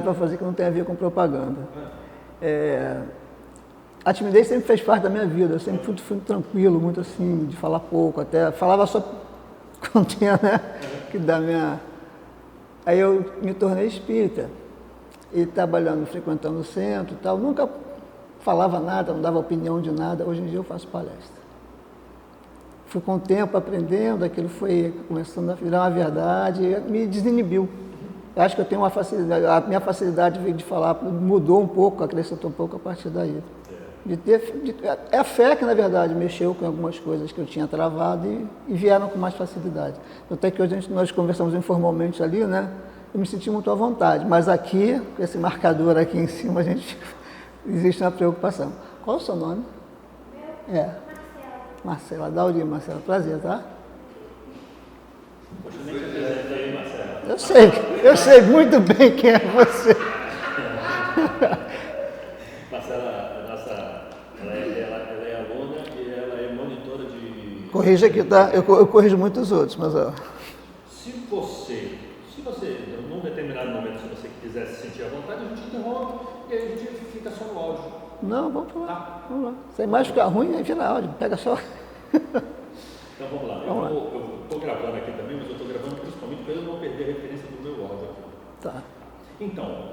para fazer que não tem a ver com propaganda. A timidez sempre fez parte da minha vida, eu sempre fui tranquilo, muito assim, de falar pouco, até falava só quando tinha, né, que da minha... Aí eu me tornei espírita, e trabalhando, frequentando o centro e tal, nunca falava nada, não dava opinião de nada, hoje em dia eu faço palestra. Fui com o tempo aprendendo, aquilo foi começando a virar uma verdade, e me desinibiu. Eu acho que eu tenho uma facilidade, a minha facilidade de falar mudou um pouco, acrescentou um pouco a partir daí. É a fé que, na verdade, mexeu com algumas coisas que eu tinha travado e vieram com mais facilidade. Até que hoje nós conversamos informalmente ali, né? Eu me senti muito à vontade, mas aqui, com esse marcador aqui em cima, existe uma preocupação. Qual é o seu nome? Meu? Marcela, Dauri, Marcela, prazer, tá? Eu sei muito bem quem é você. Marcela, ela é aluna e ela é monitora de... Corrija aqui, tá? Eu corrijo muitos outros, mas... Ó. Se você, num determinado momento, se você quiser se sentir à vontade, a gente interrompe e aí a gente fica só no áudio. Não, vamos lá. Tá. Vamos lá. Se a imagem ficar ruim, aí vira áudio, pega só. Então vamos lá. Eu estou gravando aqui também, mas eu estou gravando principalmente para eu não perder a referência do meu áudio aqui. Tá. Então,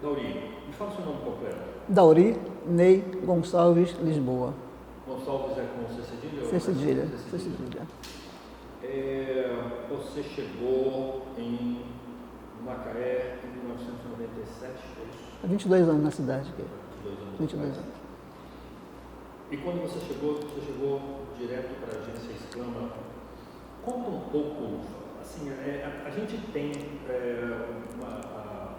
Dauri, me fala o seu nome completo. Dauri Ney Gonçalves Lisboa. Gonçalves é com C cedilha? C cedilha. C cedilha. Você chegou em Macaé em 1997, é isso? Há 22 anos na cidade aqui. 22 anos. E quando você chegou direto para a agência Exclama. Conta um pouco, assim, a gente tem uma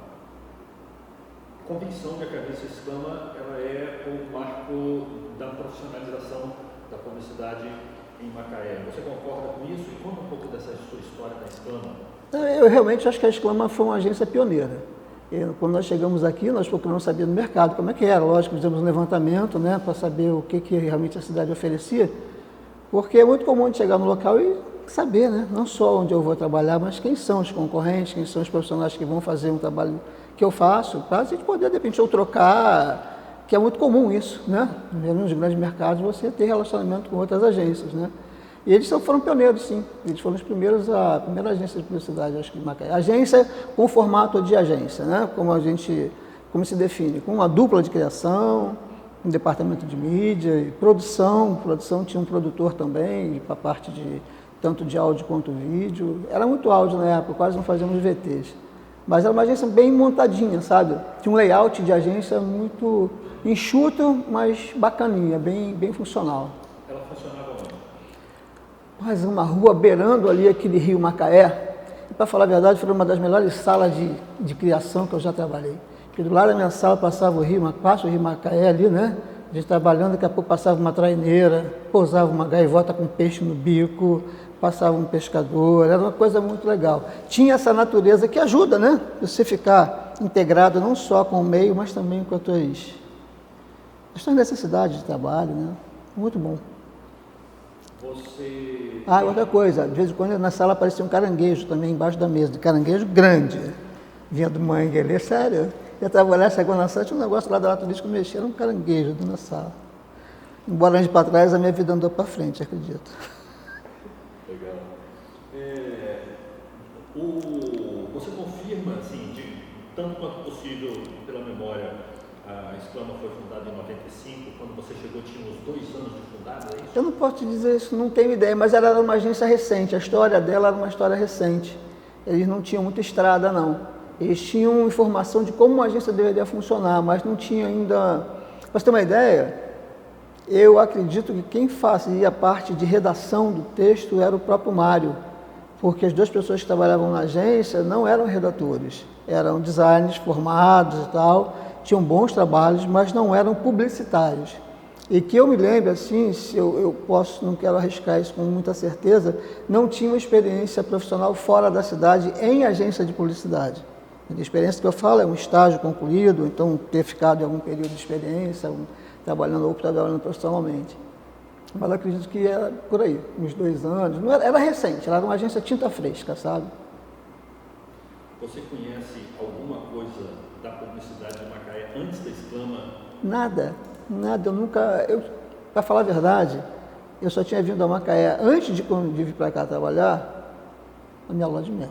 convicção de que a agência Exclama ela é o marco da profissionalização da publicidade em Macaé. Você concorda com isso? E conta um pouco dessa sua história da Exclama. Eu realmente acho que a Exclama foi uma agência pioneira. Quando nós chegamos aqui, nós procuramos saber no mercado como é que era. Lógico, fizemos um levantamento, né, para saber o que realmente a cidade oferecia, porque é muito comum de chegar no local e saber, né, não só onde eu vou trabalhar, mas quem são os concorrentes, quem são os profissionais que vão fazer um trabalho que eu faço, para a gente poder, de repente, ou trocar, que é muito comum isso, né, nos grandes mercados, você ter relacionamento com outras agências, né. E eles foram pioneiros, sim. Eles foram os primeiros, a primeira agência de publicidade, acho que em Macaé. Agência com formato de agência, né? Como se define? Com uma dupla de criação, um departamento de mídia e produção. Produção tinha um produtor também, para a parte de tanto de áudio quanto vídeo. Era muito áudio na época, quase não fazíamos VTs. Mas era uma agência bem montadinha, sabe? Tinha um layout de agência muito enxuto, mas bacaninha, bem funcional. Ela funcionava onde? Mas uma rua beirando ali aquele rio Macaé, e para falar a verdade, foi uma das melhores salas de criação que eu já trabalhei. Porque do lado da minha sala passava o rio, passa o rio Macaé ali, né? A gente trabalhando, daqui a pouco passava uma traineira, pousava uma gaivota com peixe no bico, passava um pescador, era uma coisa muito legal. Tinha essa natureza que ajuda, né? Você ficar integrado não só com o meio, mas também com as suas necessidades de trabalho, né? Muito bom. Outra coisa, de vez em quando na sala aparecia um caranguejo também embaixo da mesa, de caranguejo grande, vinha do mangue ali, sério. Ia trabalhar, chegou na sala, tinha um negócio lá da lata turística, mexia, era um caranguejo dentro da sala. Embora a gente para trás, a minha vida andou para frente, acredito. Legal. Você confirma, assim, tanto quanto possível, pela memória, a Exclama foi fundada em 95, quando você chegou tinha uns 2 anos de fundada, é isso? Eu não posso te dizer isso, não tenho ideia, mas ela era uma agência recente, a história dela era uma história recente. Eles não tinham muita estrada, não. Eles tinham informação de como uma agência deveria funcionar, mas não tinha ainda... Para você ter uma ideia, eu acredito que quem fazia parte de redação do texto era o próprio Mário, porque as 2 pessoas que trabalhavam na agência não eram redatores, eram designers formados e tal, tinham bons trabalhos, mas não eram publicitários. E que eu me lembro, assim, se eu posso, não quero arriscar isso com muita certeza, não tinha uma experiência profissional fora da cidade em agência de publicidade. A experiência que eu falo é um estágio concluído, então ter ficado em algum período de experiência, trabalhando ou trabalhando profissionalmente. Mas eu acredito que era por aí, uns 2 anos. Não era recente, ela era uma agência tinta fresca, sabe? Você conhece alguma coisa da publicidade de Macaé antes da Exclama? Nada, eu nunca, para falar a verdade, eu só tinha vindo a Macaé antes de vir para cá trabalhar, na minha lua de mel.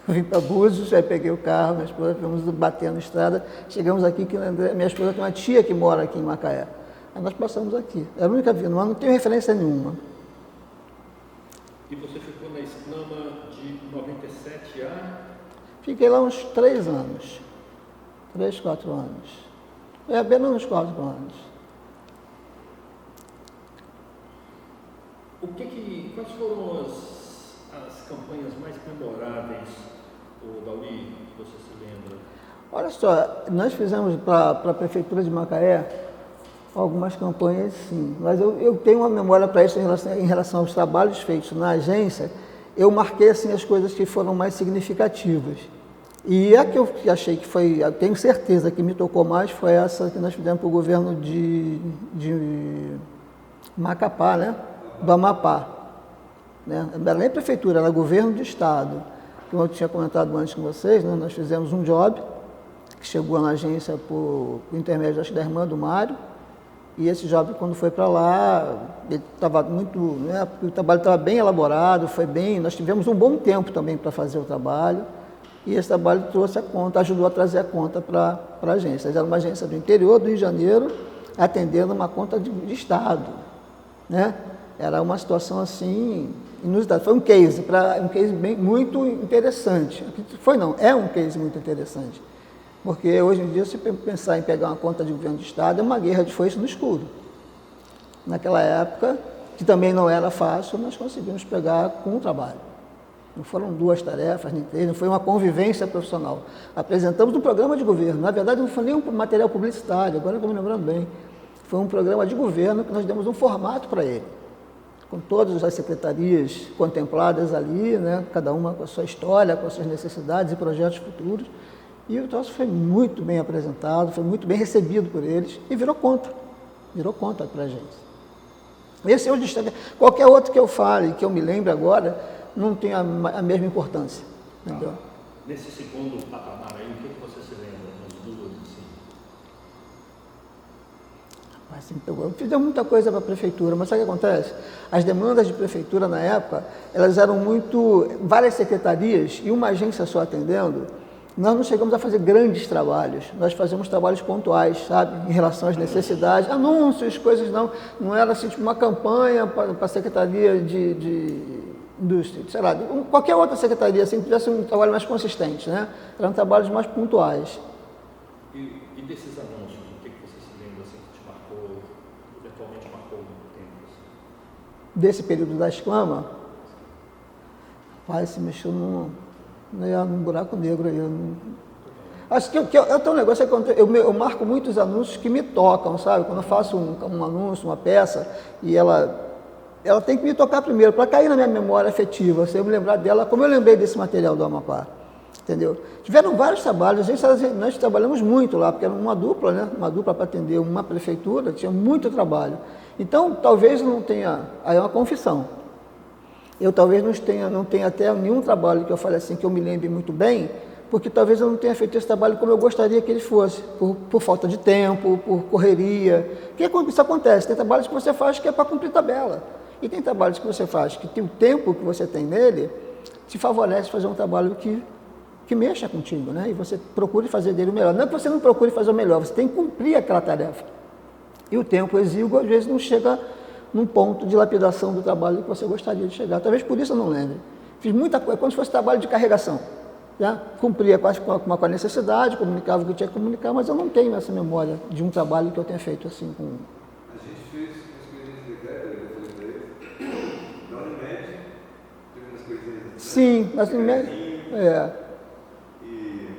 Eu vim para Búzios, aí peguei o carro, minha esposa, fomos batendo na estrada, chegamos aqui, que minha esposa tem uma tia que mora aqui em Macaé. Aí nós passamos aqui. Era a única vinda, mas não tenho referência nenhuma. E você ficou na Exclama de 97 a? Fiquei lá uns 3 anos. 3, 4 anos. Apenas uns 4 anos. Quais foram as campanhas mais memoráveis, Dauri, que você se lembra? Olha só, nós fizemos para a Prefeitura de Macaé algumas campanhas, sim, mas eu tenho uma memória para isso em relação aos trabalhos feitos na agência. Eu marquei assim as coisas que foram mais significativas. E a que eu achei que foi, eu tenho certeza que me tocou mais, foi essa que nós fizemos para o governo de Macapá, né? Do Amapá. Né? Não era nem prefeitura, era governo de estado. Como eu tinha comentado antes com vocês, né? Nós fizemos um job que chegou na agência por intermédio da irmã do Mário. E esse job, quando foi para lá, ele estava muito, né? O trabalho estava bem elaborado, foi bem. Nós tivemos um bom tempo também para fazer o trabalho. E esse trabalho trouxe a conta, ajudou a trazer a conta para a agência. Era uma agência do interior do Rio de Janeiro, atendendo uma conta de estado, né? Era uma situação assim inusitada. Foi um case muito interessante. É um case muito interessante. Porque hoje em dia, se pensar em pegar uma conta de governo de estado, é uma guerra de foice no escuro. Naquela época, que também não era fácil, nós conseguimos pegar com o trabalho. Não foram 2 tarefas, nem 3, não foi uma convivência profissional. Apresentamos um programa de governo. Na verdade, não foi nem um material publicitário, agora eu estou me lembrando bem. Foi um programa de governo que nós demos um formato para ele, com todas as secretarias contempladas ali, né? Cada uma com a sua história, com as suas necessidades e projetos futuros. E o troço foi muito bem apresentado, foi muito bem recebido por eles e virou conta para a gente. Esse é o destaque. Qualquer outro que eu fale, que eu me lembre agora, não tem a mesma importância. Entendeu? Nesse segundo patamar aí, o que você se lembra nas duas? Assim? Eu fiz muita coisa para a prefeitura, mas sabe o que acontece? As demandas de prefeitura na época, elas eram várias secretarias e uma agência só atendendo. Nós não chegamos a fazer grandes trabalhos, nós fazíamos trabalhos pontuais, sabe, em relação às necessidades, anúncios, coisas não era assim, tipo uma campanha para a Secretaria de Indústria, sei lá, qualquer outra secretaria, assim, que tivesse um trabalho mais consistente, né? Eram trabalhos mais pontuais. E desses anúncios, o que você se lembra, assim, que te marcou, eventualmente marcou muito tempo? Assim? Desse período da Exclama, se mexeu num buraco negro aí. Acho que eu tenho um negócio, eu marco muitos anúncios que me tocam, sabe? Quando eu faço um anúncio, uma peça, e ela tem que me tocar primeiro, para cair na minha memória afetiva, se eu me lembrar dela, como eu lembrei desse material do Amapá, entendeu? Tiveram vários trabalhos, nós trabalhamos muito lá, porque era uma dupla, né? Uma dupla para atender uma prefeitura, tinha muito trabalho. Então, talvez não tenha, aí é uma confissão, eu talvez não tenha até nenhum trabalho que eu fale assim, que eu me lembre muito bem, porque talvez eu não tenha feito esse trabalho como eu gostaria que ele fosse, por falta de tempo, por correria. Isso acontece, tem trabalhos que você faz que é para cumprir tabela, e tem trabalhos que você faz que o tempo que você tem nele te favorece fazer um trabalho que mexa contigo, né? E você procure fazer dele o melhor. Não é que você não procure fazer o melhor, você tem que cumprir aquela tarefa. E o tempo exíguo, às vezes, não chega num ponto de lapidação do trabalho que você gostaria de chegar. Talvez por isso eu não lembre. Fiz muita coisa, como se fosse trabalho de carregação. Já cumpria com a necessidade, comunicava o que tinha que comunicar, mas eu não tenho essa memória de um trabalho que eu tenha feito assim com... A gente fez umas coisinhas legais, na Unimed, teve umas coisinhas... Sim, na Unimed, E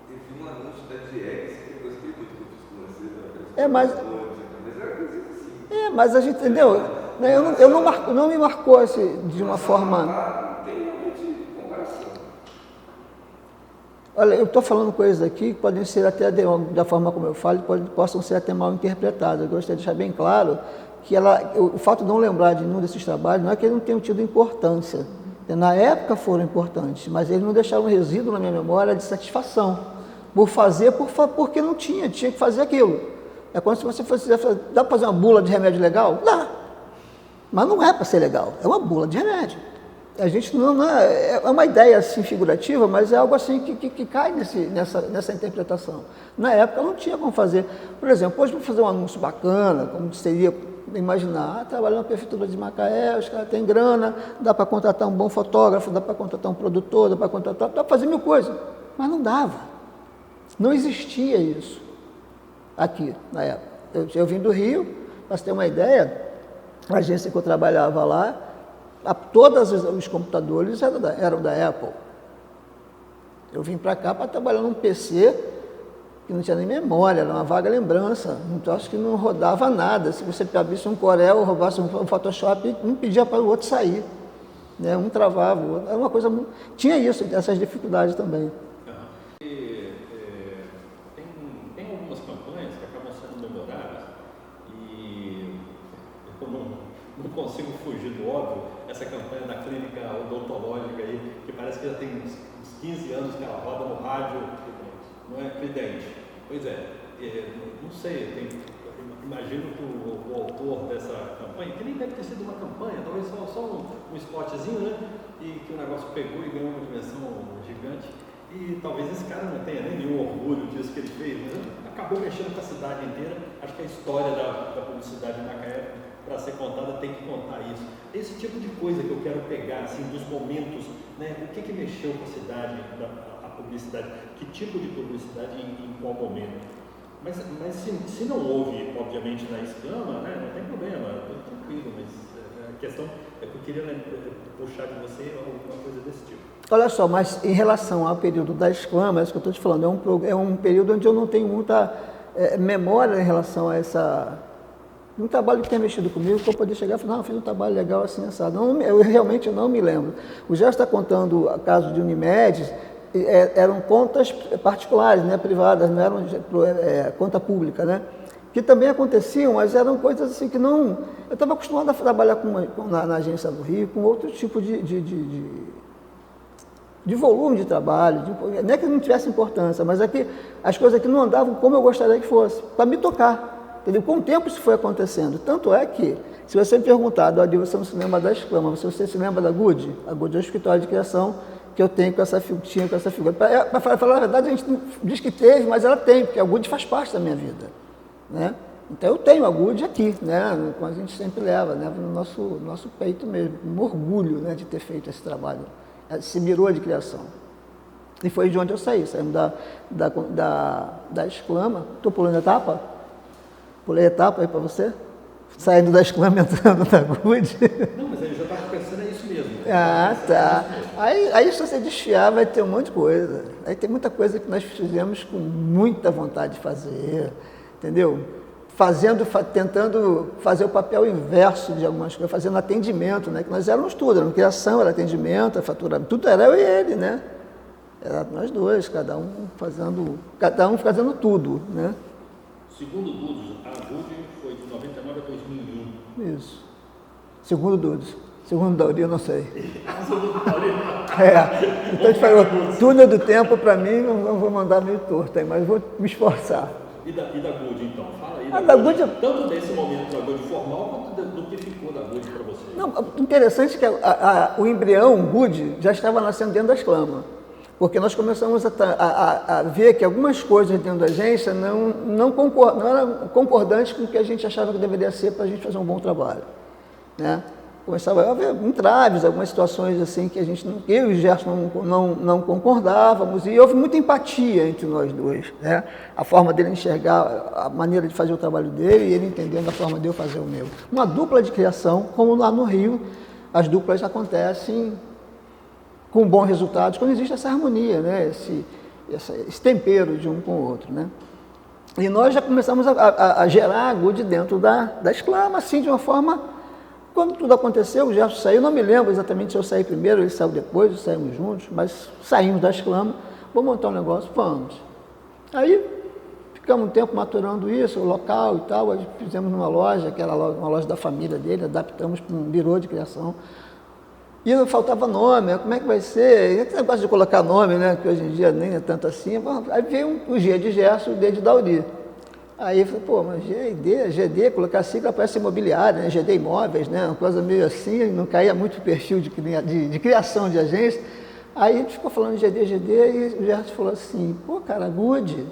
teve um anúncio da DX, que eu gostei muito que eu fiz com você, mas era coisa assim. Mas a gente, entendeu? Não me marcou assim, de uma forma... Não tem realmente comparação. Olha, eu estou falando coisas aqui que podem ser até, da forma como eu falo, possam ser até mal interpretadas. Eu gostaria de deixar bem claro que o fato de não lembrar de nenhum desses trabalhos não é que eles não tenham tido importância. Na época foram importantes, mas eles não deixaram um resíduo na minha memória de satisfação. Por fazer, porque não tinha que fazer aquilo. É como se você fosse dizer, dá para fazer uma bula de remédio legal? Dá. Mas não é para ser legal, é uma bula de remédio. A gente não é uma ideia assim figurativa, mas é algo assim que cai nessa interpretação. Na época não tinha como fazer. Por exemplo, hoje para fazer um anúncio bacana, como seria imaginar, trabalhar na prefeitura de Macaé, os caras têm grana, dá para contratar um bom fotógrafo, dá para contratar um produtor, dá para fazer mil coisas. Mas não dava. Não existia isso aqui na época. Eu vim do Rio, para você ter uma ideia, a agência que eu trabalhava lá, todos os computadores eram da Apple. Eu vim para cá para trabalhar num PC que não tinha nem memória, era uma vaga lembrança. Então, acho que não rodava nada. Se você abrisse um Corel ou roubasse um Photoshop, um pedia para o outro sair. Né? Um travava, o outro. Era uma coisa... Tinha isso, essas dificuldades também. Tem algumas campanhas que acabam sendo memoráveis e eu não consigo fugir do óbvio. Essa campanha da clínica odontológica aí, que parece que já tem uns 15 anos que ela roda no rádio, não é Tridente? Pois é, não sei, imagino que o autor dessa campanha, que nem deve ter sido uma campanha, talvez só um spotzinho, né? E que o negócio pegou e ganhou uma dimensão gigante. E talvez esse cara não tenha nem nenhum orgulho disso que ele fez, mas acabou mexendo com a cidade inteira. Acho que a história da publicidade em Macaé, para ser contada, tem que contar isso. Esse tipo de coisa que eu quero pegar, assim, dos momentos, né? O que mexeu com a cidade, a publicidade, que tipo de publicidade em qual momento. Mas se não houve, obviamente, na escama, né? Não tem problema, estou tranquilo, mas a questão é que eu queria puxar de você alguma coisa desse tipo. Olha só, mas em relação ao período da escama, é isso que eu estou te falando, é um período onde eu não tenho muita memória em relação a um trabalho que tenha mexido comigo, que eu poder chegar e falar, não, fiz um trabalho legal assim, assado. Eu realmente não me lembro. O Gerson está contando o caso de Unimed, eram contas particulares, né, privadas, não eram conta pública, né, que também aconteciam, mas eram coisas assim que não... Eu estava acostumado a trabalhar na agência do Rio com outro tipo de volume de trabalho, não é que não tivesse importância, mas é que as coisas aqui não andavam como eu gostaria que fosse, para me tocar. Entendeu? Com o tempo isso foi acontecendo. Tanto é que, se você me perguntar, Adi, você não se lembra da escama, você se lembra da GUD? A GUD é o escritório de criação que eu tenho com essa figura. Para falar a verdade, a gente diz que teve, mas ela tem, porque a GUD faz parte da minha vida. Né? Então eu tenho a GUD aqui, né? Como a gente sempre leva, né? No nosso peito mesmo, um orgulho, né, de ter feito esse trabalho, esse mirô de criação. E foi de onde eu saímos da escama. Estou pulando a etapa? Pulei a etapa aí para você? Saindo da escama, entrando na GUD. Não, mas eu já estava pensando, é isso mesmo. Ah, tá. Aí se você desfiar, vai ter um monte de coisa. Aí tem muita coisa que nós fizemos com muita vontade de fazer, entendeu? Tentando fazer o papel inverso de algumas coisas, fazendo atendimento, né? Que nós éramos tudo, era criação, era atendimento, era faturamento, tudo era eu e ele, né? Era nós dois, cada um fazendo tudo, né? Segundo o Dudes, a GUD foi de 99 a 2001. Isso. Segundo Dudes. Segundo Dauri, eu não sei. Segundo Dauri. Então a gente falou, túnel do tempo para mim, não vou mandar meio torto aí, mas vou me esforçar. E da GUD, então? Fala aí da GUD, tanto desse momento da GUD formal, quanto do que ficou da GUD para você. Não, interessante que o embrião GUD já estava nascendo dentro da escama. Porque nós começamos a ver que algumas coisas dentro da agência não eram concordantes com o que a gente achava que deveria ser para a gente fazer um bom trabalho. Né? Começava a haver entraves, algumas situações assim que eu e o Gerson não concordávamos, e houve muita empatia entre nós dois. Né? A forma dele enxergar a maneira de fazer o trabalho dele e ele entendendo a forma de eu fazer o meu. Uma dupla de criação, como lá no Rio, as duplas acontecem com bons resultados, quando existe essa harmonia, né? esse tempero de um com o outro. Né? E nós já começamos a gerar a GUD dentro da esclama, assim, de uma forma... Quando tudo aconteceu, o Gerson saiu, não me lembro exatamente se eu saí primeiro, ele saiu depois, saímos juntos, mas saímos da esclama, vamos montar um negócio, vamos. Aí ficamos um tempo maturando isso, o local e tal, aí fizemos numa loja, que era uma loja da família dele, adaptamos para um birô de criação. E não faltava nome, como é que vai ser? E esse negócio de colocar nome, né? Que hoje em dia nem é tanto assim. Bom, aí veio o G de Gerson e o D de Dauri. Aí eu falei, pô, mas GD, colocar a sigla parece imobiliária, né? GD Imóveis, né? Uma coisa meio assim, não caía muito o perfil de criação de agência. Aí a gente ficou falando de GD, e o Gerson falou assim, pô, cara, Good.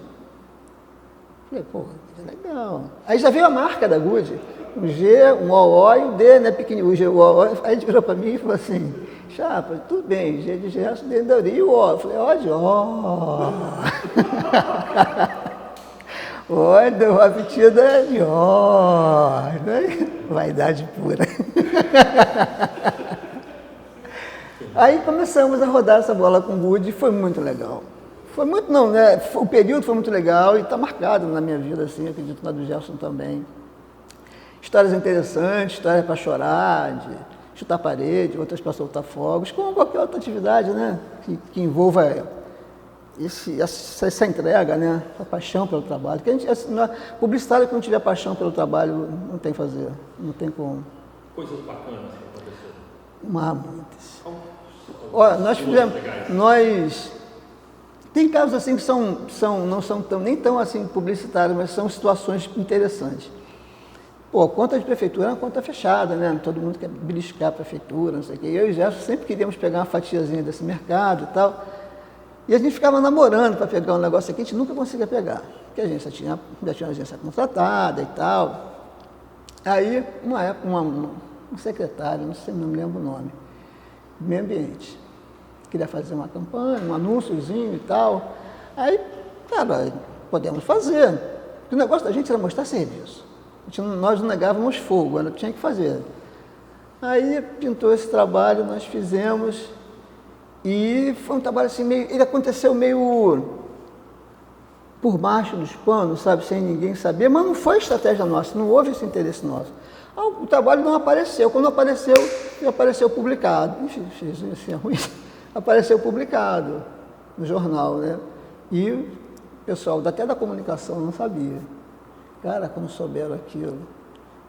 Falei, pô, legal. Aí já veio a marca da Good. Um G, um OO e o D, né, pequenininho, o G, o OO. Aí ele virou para mim e falou assim, chapa, tudo bem, G de Gerson, D de Dauri e o O. Eu falei, ó, de ó. Ó, deu uma metida de ó. Vaidade pura. Aí começamos a rodar essa bola com o Good e foi muito legal. Foi muito, não, né? O período foi muito legal e está marcado na minha vida, assim, acredito na do Gerson também. Histórias interessantes, histórias para chorar, de chutar parede, outras para soltar fogos, como qualquer outra atividade, né? Que envolva essa entrega, né? A paixão pelo trabalho. Porque a gente, publicitário que não tiver paixão pelo trabalho, não tem fazer, não tem como. Coisas bacanas que aconteceram? Muitas. Olha, tem casos assim que não são nem tão assim publicitários, mas são situações interessantes. Pô, conta de prefeitura é uma conta fechada, né? Todo mundo quer beliscar a prefeitura, não sei o quê. Eu e o Gerson sempre queríamos pegar uma fatiazinha desse mercado e tal. E a gente ficava namorando para pegar um negócio aqui, a gente nunca conseguia pegar. Porque a gente já tinha uma agência contratada e tal. Aí, uma época, um secretário, não me lembro o nome, do meio ambiente, queria fazer uma campanha, um anúnciozinho e tal. Aí, cara, podemos fazer. O negócio da gente era mostrar serviço. Nós não negávamos fogo, ela tinha que fazer. Aí pintou esse trabalho, nós fizemos, e foi um trabalho assim, ele aconteceu meio por baixo dos panos, sabe, sem ninguém saber, mas não foi estratégia nossa, não houve esse interesse nosso. O trabalho não apareceu, quando apareceu, ele apareceu publicado. Isso é ruim. Apareceu publicado no jornal, né? E o pessoal até da comunicação não sabia. Cara, quando souberam aquilo,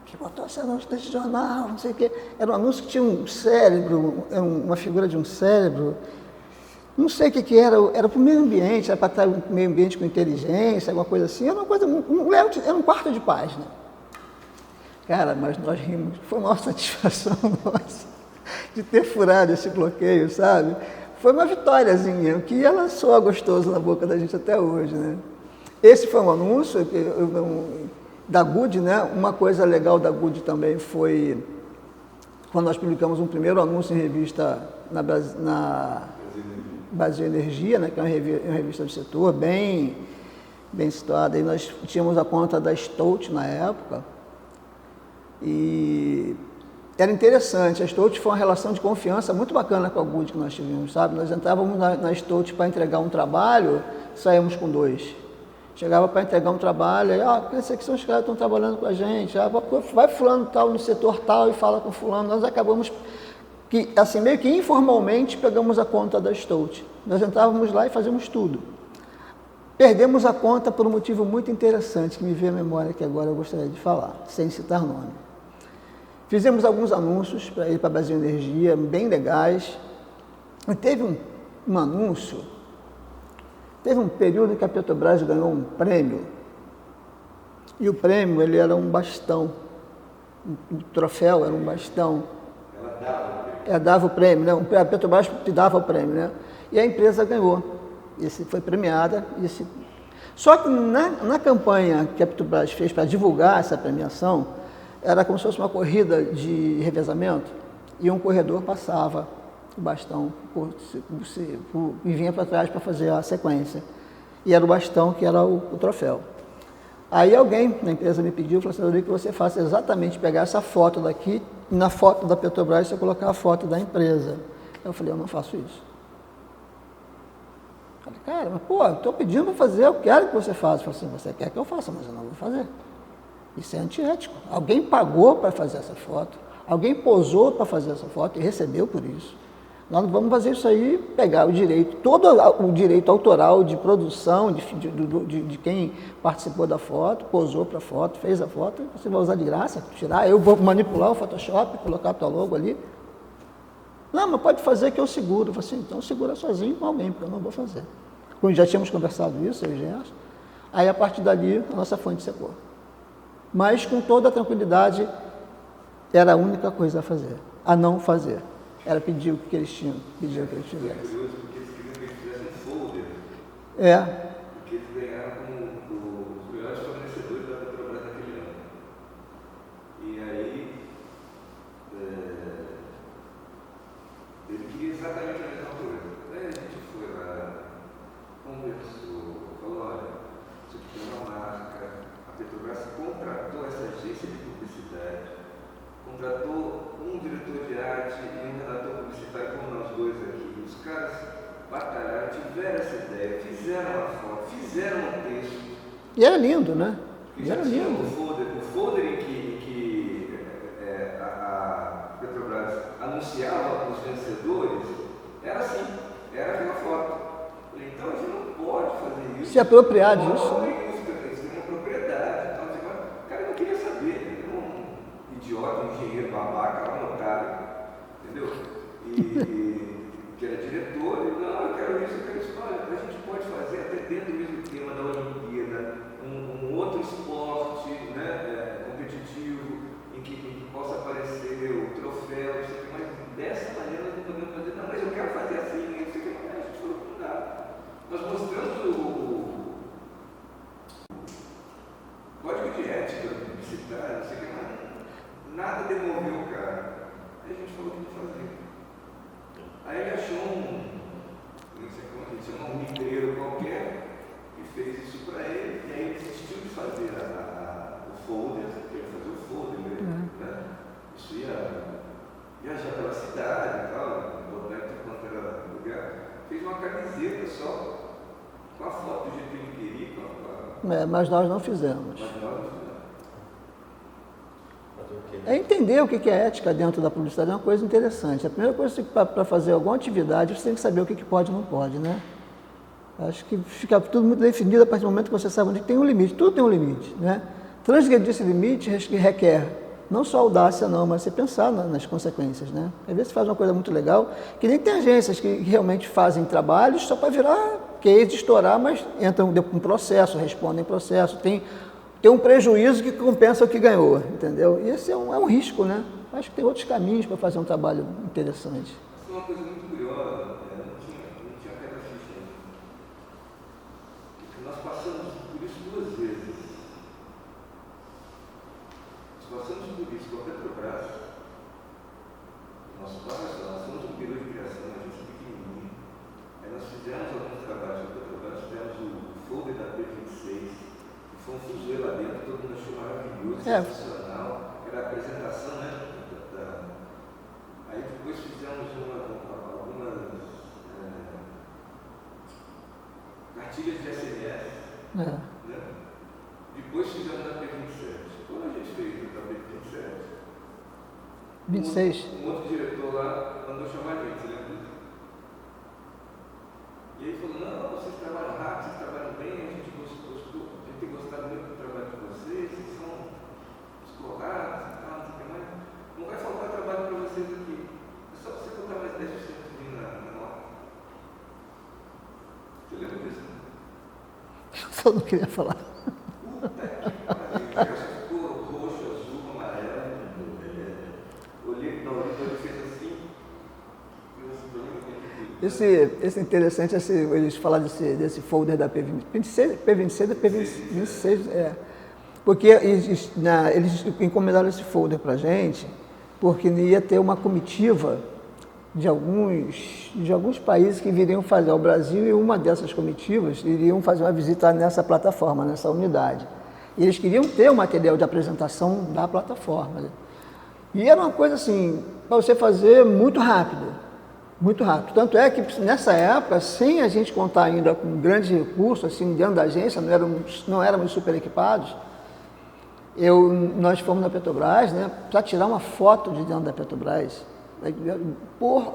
que botou esse anúncio desse jornal, não sei o quê. Era um anúncio que tinha um cérebro, uma figura de um cérebro. Não sei o que era para o meio ambiente, era para estar o meio ambiente com inteligência, alguma coisa assim. Era uma coisa, era um quarto de página. Cara, mas nós rimos, foi uma satisfação nossa de ter furado esse bloqueio, sabe? Foi uma vitóriazinha, que ela soa gostoso na boca da gente até hoje, né? Esse foi um anúncio da Good, né? Uma coisa legal da Good também foi quando nós publicamos um primeiro anúncio em revista na Brasil Energia, né? Que é uma revista do setor, bem situada. E nós tínhamos a conta da Stout na época. E era interessante, a Stout foi uma relação de confiança muito bacana com a Good que nós tivemos, sabe? Nós entrávamos na Stout para entregar um trabalho, saímos com 2. Chegava para entregar um trabalho, aí, esses aqui são os caras que estão trabalhando com a gente, vai fulano tal no setor tal e fala com fulano. Nós acabamos, assim, meio que informalmente pegamos a conta da Stout. Nós entrávamos lá e fazíamos tudo. Perdemos a conta por um motivo muito interessante, que me veio à memória que agora eu gostaria de falar, sem citar nome. Fizemos alguns anúncios para ir para a Brasil Energia, bem legais. E teve um anúncio, teve um período em que a Petrobras ganhou um prêmio. E o prêmio, ele era um bastão. O troféu era um bastão. Ela dava o prêmio, né? A Petrobras dava o prêmio, né? E a empresa ganhou. Esse foi premiada. Só que na campanha que a Petrobras fez para divulgar essa premiação, era como se fosse uma corrida de revezamento, e um corredor passava o bastão e vinha para trás para fazer a sequência. E era o bastão que era o troféu. Aí alguém na empresa me pediu, falou assim, eu queria que você faça exatamente, pegar essa foto daqui, e na foto da Petrobras você colocar a foto da empresa. Eu falei, eu não faço isso. Eu falei, cara, mas pô, estou pedindo para fazer, eu quero que você faça. Eu falei assim, você quer que eu faça, mas eu não vou fazer. Isso é antiético. Alguém pagou para fazer essa foto, alguém posou para fazer essa foto e recebeu por isso. Nós não vamos fazer isso aí, pegar o direito, todo o direito autoral de produção de quem participou da foto, posou para a foto, fez a foto, você vai usar de graça, tirar, eu vou manipular o Photoshop, colocar a tua logo ali. Não, mas pode fazer que eu seguro. Eu falei assim, então segura sozinho com alguém, porque eu não vou fazer. Quando já tínhamos conversado isso, eu e Gerson, aí a partir dali a nossa fonte secou. Mas com toda a tranquilidade, era a única coisa a fazer, a não fazer. Era pedir o que eles tinham, pedir o que eles É fizessem. curioso porque eles queriam que eles fizessem um folder, É, porque eles ganharam como os melhores fornecedores da Petrobras naquele ano. E aí, ele queria exatamente a mesma coisa. Aí a gente foi lá, conversou, falou, olha, isso aqui tem uma marca, a Petrobras contratou essa agência de publicidade, contratou um diretor de arte e um redator publicitário como nós dois aqui. Os caras batalharam, tiveram essa ideia, fizeram uma foto, fizeram um texto. e era lindo, né? Que E já era tinha lindo. o folder em que a Petrobras anunciava os vencedores, era assim, era aquela foto. Então a gente não pode fazer isso. Se apropriar Não, disso, não né? é isso, isso é uma propriedade. Então, o cara não queria saber, ele era um idiota, um engenheiro babaca, lá no otário, entendeu? E que era diretor, e não, eu quero isso, eu quero isso. Olha, a gente pode fazer até dentro do mesmo tema da Olimpíada, um outro esporte, né, competitivo, em que possa aparecer o troféu, não sei o que, mas dessa maneira nós não podemos fazer. Não, mas eu quero fazer assim, não sei o que, mas a gente falou que não dá. Nós mostramos o código de ética publicitário, não sei o que, mas nada demoveu o cara. Aí a gente falou que não fazia. Aí ele achou não sei como ele chama, um mineiro qualquer, que fez isso para ele, e aí ele desistiu de fazer o folder, ele fazer o folder, né? Isso ia viajar pela cidade e tal, botar quanto era lugar. Fez uma camiseta só, com a foto do jeito que ele queria, Mas nós não fizemos. mas nós não fizemos. Fazer o quê? É entender o que é ética dentro da publicidade é uma coisa interessante. A primeira coisa para fazer alguma atividade, você tem que saber o que pode e não pode, né? Acho que fica tudo muito definido a partir do momento que você sabe onde tem um limite. Tudo tem um limite, né? Transgredir esse limite requer não só audácia, não, mas você pensar nas consequências, né? Às vezes você faz uma coisa muito legal, que nem tem agências que realmente fazem trabalhos só para virar case, estourar, mas entram com processo, respondem processo, tem um prejuízo que compensa o que ganhou, entendeu? E esse é um risco, né? Acho que tem outros caminhos para fazer um trabalho interessante. Isso é uma coisa muito curiosa, não tinha pedra ficha ainda. Nós passamos por isso duas vezes. Nós passamos por isso com a Petrobras. Nós fomos um período de criação, a gente pequenininho. Aí nós fizemos alguns trabalhos com a Petrobras, fizemos o folder da P26, que foi um fuzuê lá dentro, todo mundo achou maravilhoso, sensacional. Era a apresentação, né? Aí depois fizemos algumas cartilhas de SMS, né? Depois fizemos a P27. Quando a gente fez a P27, 26. um outro diretor lá mandou chamar a gente, você lembra disso? E ele falou, não, vocês trabalham rápido, vocês trabalham bem, a gente gostou, a gente tem gostado muito do trabalho de vocês são escolares e tal, não sei o que mais. Não vai faltar trabalho para vocês aqui. É só você botar mais 10% na nota. Você lembra disso? Só não queria falar. Puta que pariu. Ficou roxo, azul, amarelo. Olhei, não, ele fez assim. Esse interessante, eles falaram desse folder da P26 e P26, porque eles encomendaram esse folder para a gente, porque ia ter uma comitiva de alguns países que viriam fazer ao Brasil, e uma dessas comitivas iriam fazer uma visita nessa plataforma, nessa unidade. E eles queriam ter o material de apresentação da plataforma, né? E era uma coisa assim, para você fazer muito rápido. Muito rápido. Tanto é que nessa época, sem a gente contar ainda com grandes recursos, assim, dentro da agência, não éramos super equipados, nós fomos na Petrobras, né, para tirar uma foto de dentro da Petrobras.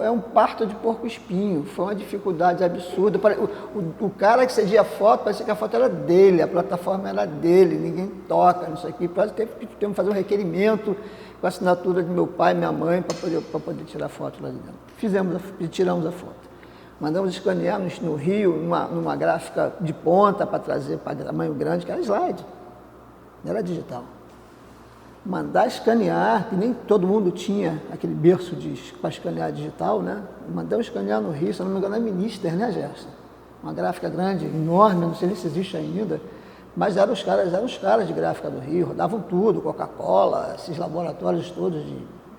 É um parto de porco-espinho, foi uma dificuldade absurda. O cara que cedia a foto, parecia que a foto era dele, a plataforma era dele, ninguém toca nisso aqui. Teve que fazer um requerimento com a assinatura de meu pai e minha mãe para poder tirar a foto lá de dentro. Tiramos a foto. Mandamos escanear no Rio, numa gráfica de ponta para trazer para tamanho grande, que era slide, não era digital. Mandar escanear, que nem todo mundo tinha aquele berço para escanear digital, né? Mandamos escanear no Rio, se não me engano, é Minister, né, Gerson? Uma gráfica grande, enorme, não sei nem se existe ainda, mas eram os caras de gráfica do Rio, rodavam tudo, Coca-Cola, esses laboratórios todos de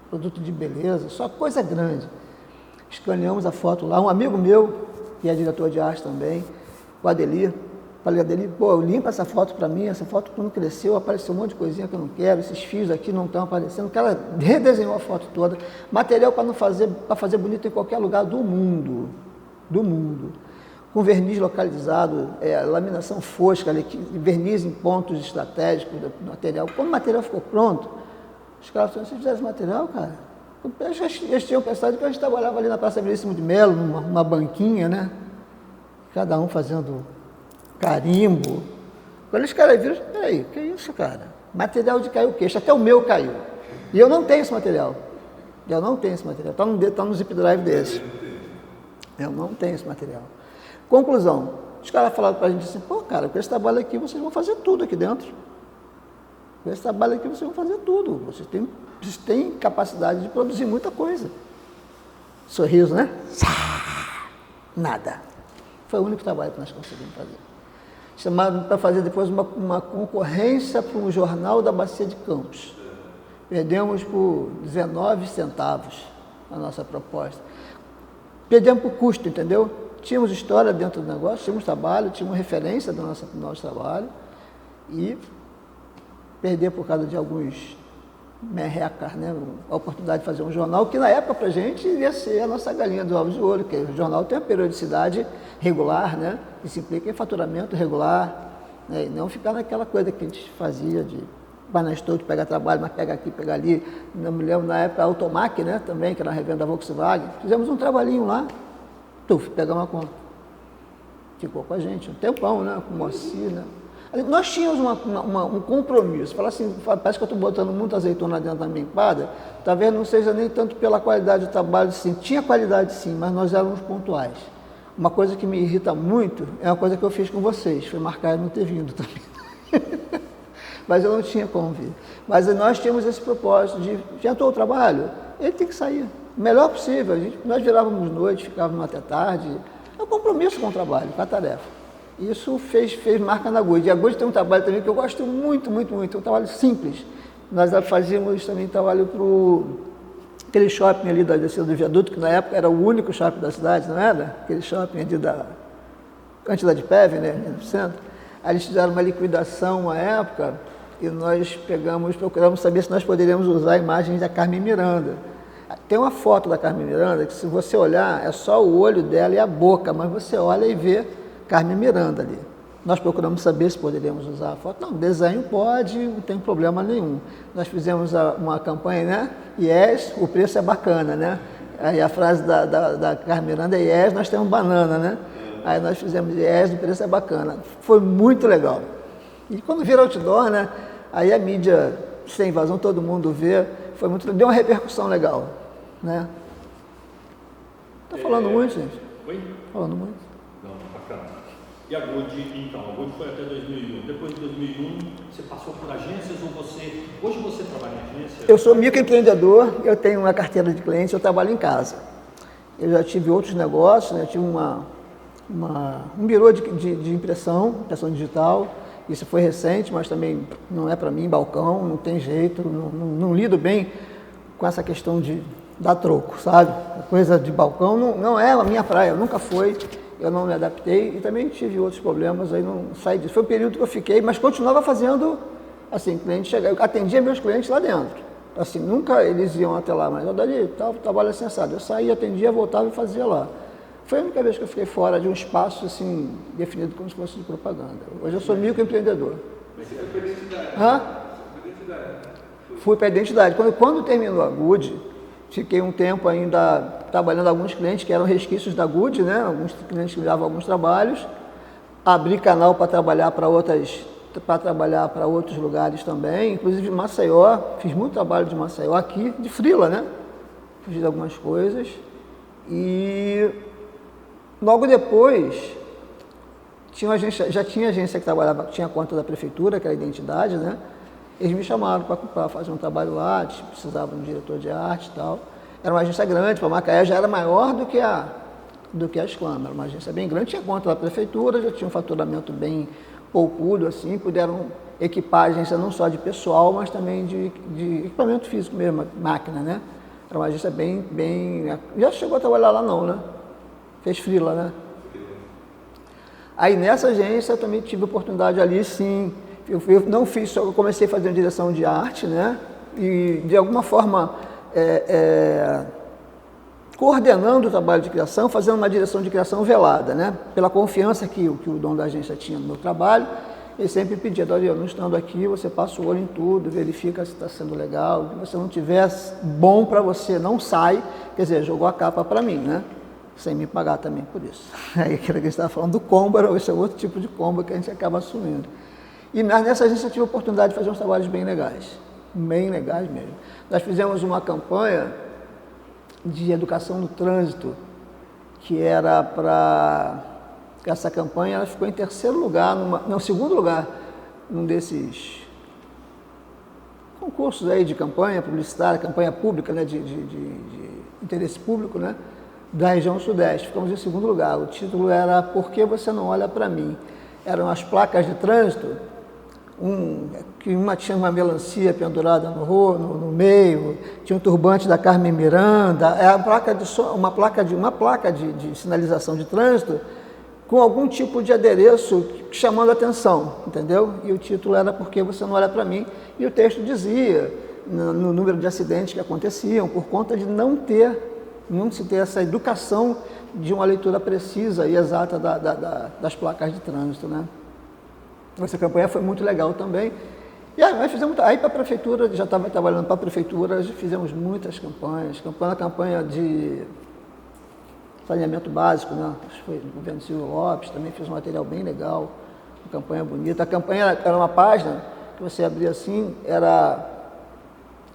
produto de beleza, só coisa grande. Escaneamos a foto lá, um amigo meu, que é diretor de arte também, o Adelir, falei, Adelir, limpa essa foto para mim, essa foto quando cresceu, apareceu um monte de coisinha que eu não quero, esses fios aqui não estão aparecendo. O cara redesenhou a foto toda, material para fazer bonito em qualquer lugar do mundo, com verniz localizado, laminação fosca, verniz em pontos estratégicos do material. Quando o material ficou pronto, os caras falaram, vocês fizeram esse material, cara? Eles tinham pensado que a gente trabalhava ali na Praça Veríssimo de Melo, numa banquinha, né? Cada um fazendo carimbo. Quando os caras viram, peraí, que isso, cara? Material de cair o queixo, até o meu caiu. E eu não tenho esse material. Está no zip drive desse. Eu não tenho esse material. Conclusão, os caras falaram para a gente assim, cara, com esse trabalho aqui vocês vão fazer tudo aqui dentro. Com esse trabalho aqui vocês vão fazer tudo. Vocês têm capacidade de produzir muita coisa. Sorriso, né? Nada. Foi o único trabalho que nós conseguimos fazer. Chamaram para fazer depois uma concorrência para um jornal da Bacia de Campos. Perdemos por 19 centavos a nossa proposta. Perdemos por custo, entendeu? Tínhamos história dentro do negócio, tínhamos trabalho, tínhamos referência do nosso trabalho e perder por causa de alguns merrecas, né? A oportunidade de fazer um jornal que na época para a gente ia ser a nossa galinha dos ovos de ouro, porque o jornal tem a periodicidade regular, né? Isso implica em faturamento regular, né? E não ficar naquela coisa que a gente fazia de vai na Estouto, pega trabalho, mas pega aqui, pega ali. Não me lembro na época a Automac, né? Também, que era a revenda da Volkswagen. Fizemos um trabalhinho lá, pegamos uma conta. Ficou com a gente um tempão, né? Com o Moacir, né? Nós tínhamos um compromisso, falar assim, parece que eu estou botando muita azeitona dentro da minha empada, talvez não seja nem tanto pela qualidade do trabalho, sim, tinha qualidade sim, mas nós éramos pontuais. Uma coisa que me irrita muito é uma coisa que eu fiz com vocês, foi marcar e não ter vindo também. Mas eu não tinha como vir. Mas nós tínhamos esse propósito de, jantou o trabalho, ele tem que sair, o melhor possível. Nós virávamos noite, ficávamos até tarde, é um compromisso com o trabalho, com a tarefa. Isso fez marca na Good. E a Good tem um trabalho também que eu gosto muito, muito, muito. É um trabalho simples. Nós fazíamos também trabalho para aquele shopping ali da descida do viaduto, que na época era o único shopping da cidade, não era? Aquele shopping ali antes da DPEV, né? No centro. Aí eles fizeram uma liquidação uma época e nós procuramos saber se nós poderíamos usar imagens da Carmen Miranda. Tem uma foto da Carmen Miranda que, se você olhar, é só o olho dela e a boca, mas você olha e vê Carmen Miranda ali. Nós procuramos saber se poderíamos usar a foto. Não, desenho pode, não tem problema nenhum. Nós fizemos uma campanha, né? Yes, o preço é bacana, né? Aí a frase da Carmen Miranda é yes, nós temos banana, né? Aí nós fizemos yes, o preço é bacana. Foi muito legal. E quando vira outdoor, né? Aí a mídia, sem invasão, todo mundo vê. Foi muito, deu uma repercussão legal, né? Tá falando muito, gente? Oi? Falando muito. E a Good, então, a Good foi até 2001. Depois de 2001, você passou por agências ou hoje você trabalha em agência? Eu sou microempreendedor, eu tenho uma carteira de clientes, eu trabalho em casa. Eu já tive outros negócios, né? Eu tive um birô de impressão digital. Isso foi recente, mas também não é para mim, balcão, não tem jeito, não lido bem com essa questão de dar troco, sabe? A coisa de balcão não é a minha praia, nunca foi. Eu não me adaptei e também tive outros problemas, aí não saí disso. Foi o período que eu fiquei, mas continuava fazendo, assim, cliente chegar, eu atendia meus clientes lá dentro. Assim, nunca eles iam até lá, mas eu dali, tal, trabalho sensado. Eu saía, atendia, voltava e fazia lá. Foi a única vez que eu fiquei fora de um espaço, assim, definido como se fosse de propaganda. Hoje eu sou microempreendedor. Mas você foi para a identidade? Hã? Fui para a identidade. Quando terminou a Good, fiquei um tempo ainda trabalhando alguns clientes que eram resquícios da Good, né? Alguns clientes que me davam alguns trabalhos. Abri canal para trabalhar para outros lugares também, inclusive Maceió, fiz muito trabalho de Maceió aqui, de freela, né? Fiz algumas coisas. E logo depois, já tinha agência que trabalhava, tinha conta da prefeitura, que era a identidade, né? Eles me chamaram para fazer um trabalho lá, precisavam de um diretor de arte e tal. Era uma agência grande, para Macaé já era maior do que a Exclama, era uma agência bem grande, tinha conta da prefeitura, já tinha um faturamento bem poucudo, assim, puderam equipar a agência não só de pessoal, mas também de equipamento físico mesmo, máquina, né? Era uma agência bem... Já chegou a trabalhar lá não, né? Fez freela, né? Aí nessa agência eu também tive oportunidade ali, sim. Eu não fiz só, eu comecei a fazer direção de arte, né? E de alguma forma coordenando o trabalho de criação, fazendo uma direção de criação velada, né? Pela confiança que o dono da agência tinha no meu trabalho, ele sempre pedia, Dario, não estando aqui, você passa o olho em tudo, verifica se está sendo legal, se você não tiver bom para você, não sai, quer dizer, jogou a capa para mim, né? Sem me pagar também por isso. Aí aquilo que a gente estava falando do combo, esse é outro tipo de combo que a gente acaba assumindo. E nessa agência eu tive a oportunidade de fazer uns trabalhos bem legais mesmo. Nós fizemos uma campanha de educação no trânsito, que era para... Essa campanha ela ficou em segundo lugar, num desses concursos aí de campanha publicitária, campanha pública, né, de interesse público, né, da região sudeste. Ficamos em segundo lugar. O título era Por que você não olha para mim? Eram as placas de trânsito, que uma tinha uma melancia pendurada no meio, tinha um turbante da Carmen Miranda, uma placa de sinalização de trânsito com algum tipo de adereço chamando a atenção, entendeu? E o título era Por que você não olha para mim? E o texto dizia no número de acidentes que aconteciam por conta de não se ter essa educação de uma leitura precisa e exata das placas de trânsito, né? Essa campanha foi muito legal também. E aí fizemos, aí para a prefeitura, já estava trabalhando para a prefeitura, fizemos muitas campanhas, campanha de saneamento básico, né? Acho que foi do governo Silvio Lopes, também fez um material bem legal, uma campanha bonita. A campanha era uma página que você abria assim,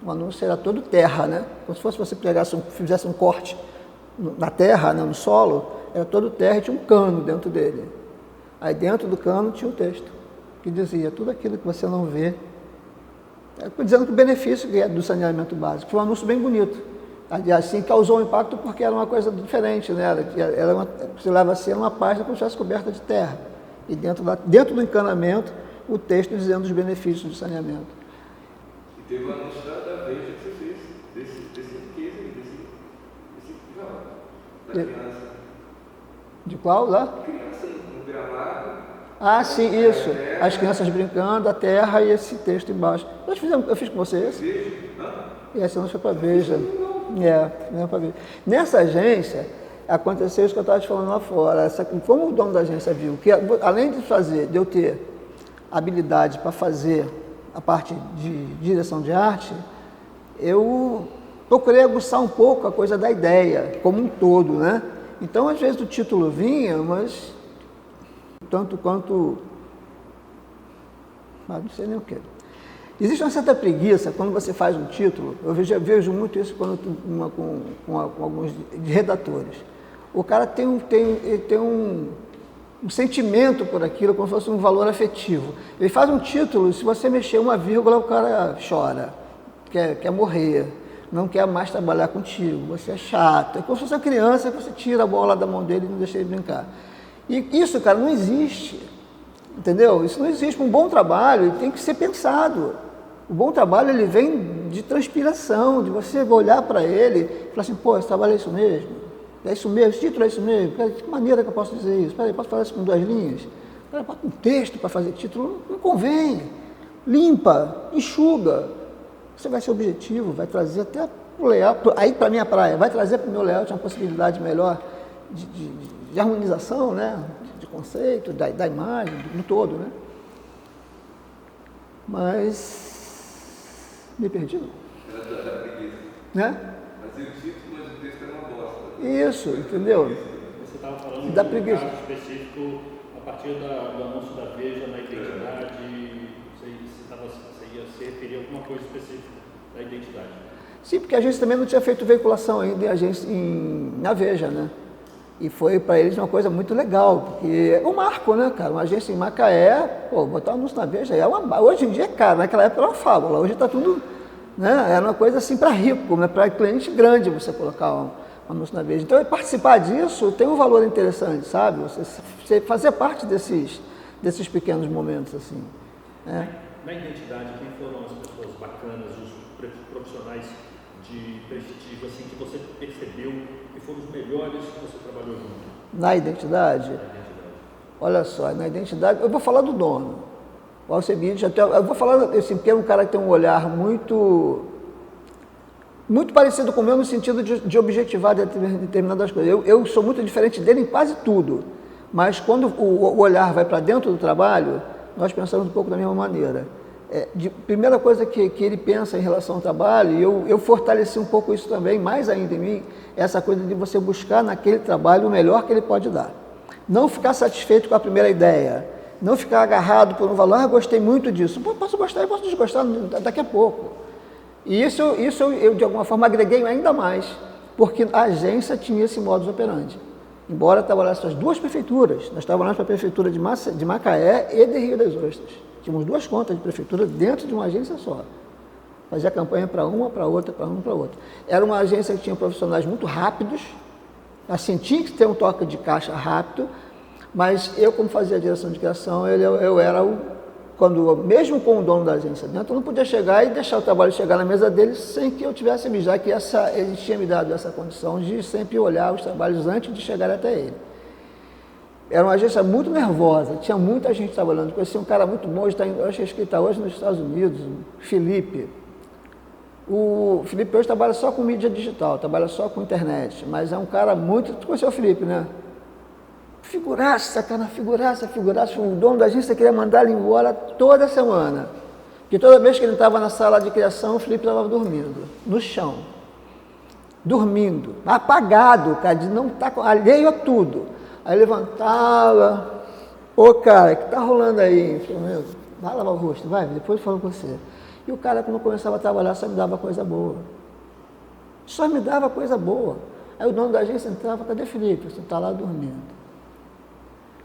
o anúncio era todo terra, né? Como se fosse você fizesse um corte na terra, né, no solo, era todo terra e tinha um cano dentro dele. Aí dentro do cano tinha o texto, que dizia tudo aquilo que você não vê, dizendo que o benefício que é do saneamento básico. Foi um anúncio bem bonito. Assim, causou um impacto porque era uma coisa diferente, né? Você leva assim, era uma página como se estivesse coberta de terra. E dentro do encanamento, o texto dizendo os benefícios do saneamento. E teve o anúncio da Veja que você fez, desse da criança. De qual lá? Criança no gramado. Ah, sim, isso. As crianças brincando, a terra e esse texto embaixo. Eu fiz com você esse? Veja? E essa não foi para a Veja. Não para Veja. Nessa agência, aconteceu isso que eu estava te falando lá fora. Como o dono da agência viu que, além de eu ter habilidade para fazer a parte de direção de arte, eu procurei aguçar um pouco a coisa da ideia, como um todo, né? Então, às vezes o título vinha, mas tanto quanto... não sei nem o que. Existe uma certa preguiça quando você faz um título, eu vejo muito isso com alguns redatores. O cara tem um sentimento por aquilo, como se fosse um valor afetivo. Ele faz um título, se você mexer uma vírgula, o cara chora, quer morrer, não quer mais trabalhar contigo, você é chato. É como se fosse uma criança que você tira a bola da mão dele e não deixa ele brincar. E isso, cara, não existe, entendeu? Isso não existe. Um bom trabalho tem que ser pensado. O bom trabalho, ele vem de transpiração, de você olhar para ele e falar assim, pô, esse trabalho é isso mesmo? É isso mesmo? Esse título é isso mesmo? De que maneira que eu posso dizer isso? Peraí, posso falar isso com 2 linhas? Peraí, um texto para fazer título não convém. Limpa, enxuga. Você vai ser objetivo, vai trazer até o layout, aí para a minha praia, vai trazer para o meu layout uma possibilidade melhor de harmonização, né? De conceito, da imagem, do todo, né? Mas me perdi, não. Da preguiça. Né? Mas dizer o título, mas o texto era uma bosta. Isso, entendeu? Você estava falando Da de um preguiça. caso específico a partir do anúncio da Veja na identidade, você ia se referir a alguma coisa específica da identidade. Sim, porque a gente também não tinha feito veiculação ainda na Veja, né? E foi para eles uma coisa muito legal, porque é um marco, né, cara? Uma agência em Macaé, pô, botar um anúncio na Veja, hoje em dia é caro, naquela época era uma fábula, hoje está tudo, né? Era uma coisa assim para rico, né? Para cliente grande você colocar um anúncio na Veja. Então, participar disso tem um valor interessante, sabe? Você fazer parte desses pequenos momentos, assim. Né? Na identidade, quem foram as pessoas bacanas, os profissionais de prestígio, assim, que você percebeu que foram os melhores que você trabalhou junto? Na identidade? Olha só, na identidade, eu vou falar do dono. O Alcebiades, eu vou falar, assim, porque é um cara que tem um olhar muito parecido com o meu no sentido de objetivar determinadas coisas. Eu sou muito diferente dele em quase tudo, mas quando o olhar vai para dentro do trabalho, nós pensamos um pouco da mesma maneira. Primeira coisa que ele pensa em relação ao trabalho, e eu fortaleci um pouco isso também, mais ainda em mim, essa coisa de você buscar naquele trabalho o melhor que ele pode dar. Não ficar satisfeito com a primeira ideia, não ficar agarrado por um valor, gostei muito disso. Posso gostar e posso desgostar daqui a pouco. E isso eu, de alguma forma, agreguei ainda mais, porque a agência tinha esse modus operandi. Embora trabalhasse as duas prefeituras, nós trabalhamos para a prefeitura de Macaé e de Rio das Ostras. Tínhamos duas contas de prefeitura dentro de uma agência só. Fazia campanha para uma, para outra, para uma, para outra. Era uma agência que tinha profissionais muito rápidos, assim, tinha que ter um toque de caixa rápido, mas eu, como fazia a direção de criação, eu era mesmo com o dono da agência dentro, eu não podia chegar e deixar o trabalho chegar na mesa dele sem que eu tivesse já que ele tinha me dado essa condição de sempre olhar os trabalhos antes de chegar até ele. Era uma agência muito nervosa, tinha muita gente trabalhando. Conheci um cara muito bom, eu acho que ele está hoje nos Estados Unidos, Felipe. O Felipe hoje trabalha só com mídia digital, trabalha só com internet, mas é um cara muito... Tu conheceu o Felipe, né? Figuraça, cara, figuraça. O dono da agência queria mandar ele embora toda semana. Porque toda vez que ele estava na sala de criação, o Felipe estava dormindo, no chão. Dormindo, apagado, cara, de não estar alheio a tudo. Aí levantava, cara, o que está rolando aí? Eu falei, meu, vai lavar o rosto, vai, depois eu falo com você. E o cara, quando começava a trabalhar, só me dava coisa boa. Só me dava coisa boa. Aí o dono da agência entrava, cadê Felipe? Você está lá dormindo.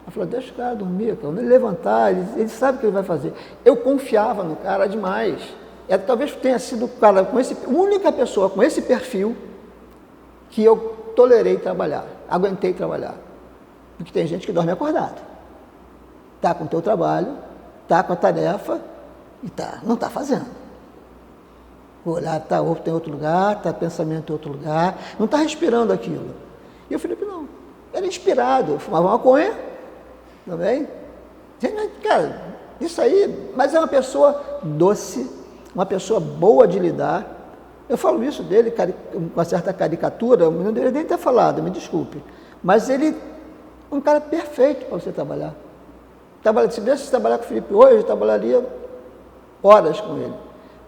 Eu falei, deixa o cara dormir, cara. Quando ele levantar, ele sabe o que ele vai fazer. Eu confiava no cara demais. Talvez tenha sido o cara, a única pessoa com esse perfil que eu tolerei trabalhar, aguentei trabalhar. Porque tem gente que dorme acordado. Está com o teu trabalho, está com a tarefa e não está fazendo. O olhar está em outro lugar, está pensamento em outro lugar, não está respirando aquilo. E o Felipe não. Era inspirado, fumava maconha também. Cara, isso aí, mas é uma pessoa doce, uma pessoa boa de lidar. Eu falo isso dele com uma certa caricatura, eu não deveria nem ter falado, me desculpe. Mas ele é um cara perfeito para você trabalhar. Se deixasse trabalhar com o Felipe hoje, eu trabalharia horas com ele.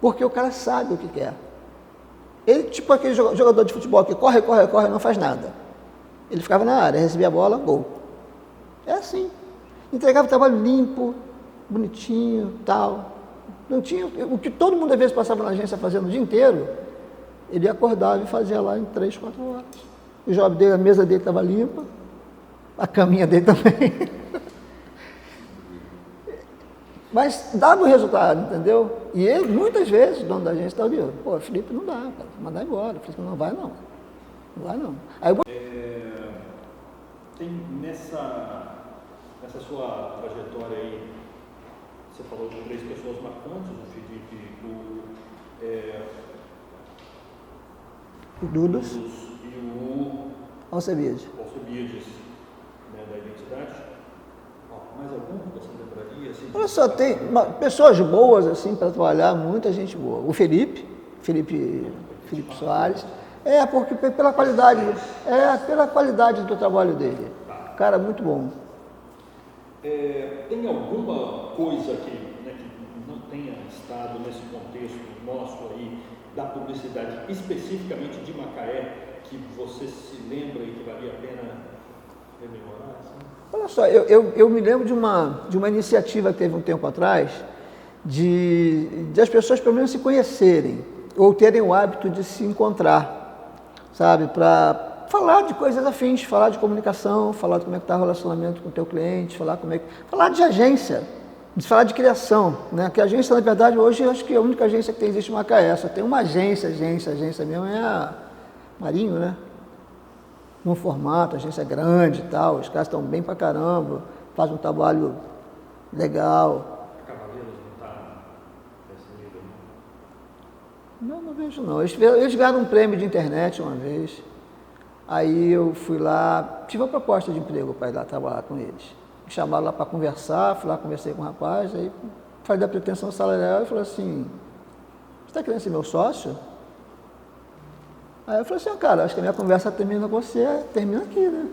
Porque o cara sabe o que quer. Ele, tipo aquele jogador de futebol que corre, não faz nada. Ele ficava na área, recebia a bola, gol. É assim. Entregava o trabalho limpo, bonitinho, tal. Não tinha, o que todo mundo às vezes passava na agência fazendo o dia inteiro, ele acordava e fazia lá em 3, 4 horas. O job dele, a mesa dele estava limpa, a caminha dele também. Mas dava o resultado, entendeu? E ele, muitas vezes, o dono da agência estava dizendo, pô, Felipe, não dá, cara, mandar embora. Felipe, não vai não. Não vai não. Aí, tem nessa sua trajetória aí, você falou de 3 pessoas marcantes, o Felipe, o Dudas e o Alcebiades, né, da identidade. Mais algum que você lembraria? Assim, olha só, tem pessoas boas assim para trabalhar, muita gente boa. O Felipe Soares, porque pela qualidade do trabalho dele. Cara, muito bom. Tem alguma coisa que não tenha estado nesse contexto nosso aí, da publicidade, especificamente de Macaé, que você se lembra e que valia a pena rememorar? Assim? Olha só, eu me lembro de uma iniciativa que teve um tempo atrás, de as pessoas pelo menos se conhecerem, ou terem o hábito de se encontrar, sabe, para falar de coisas afins, falar de comunicação, falar de como é que está o relacionamento com o teu cliente, falar de agência, de falar de criação, né? Que a agência, na verdade, hoje, eu acho que a única agência que existe em Macaé, só tem uma agência mesmo, é a Marinho, né? Num formato, agência grande e tal, os caras estão bem pra caramba, fazem um trabalho legal. A Cavaleiros não está nesse nível, não? Não vejo não. Eles ganharam um prêmio de internet uma vez, aí eu fui lá, tive uma proposta de emprego para ir lá trabalhar com eles. Me chamaram lá para conversar, fui lá, conversei com o rapaz, aí falei da pretensão salarial e falou assim, você está querendo ser meu sócio? Aí eu falei assim, cara, acho que a minha conversa termina com você, termina aqui, né?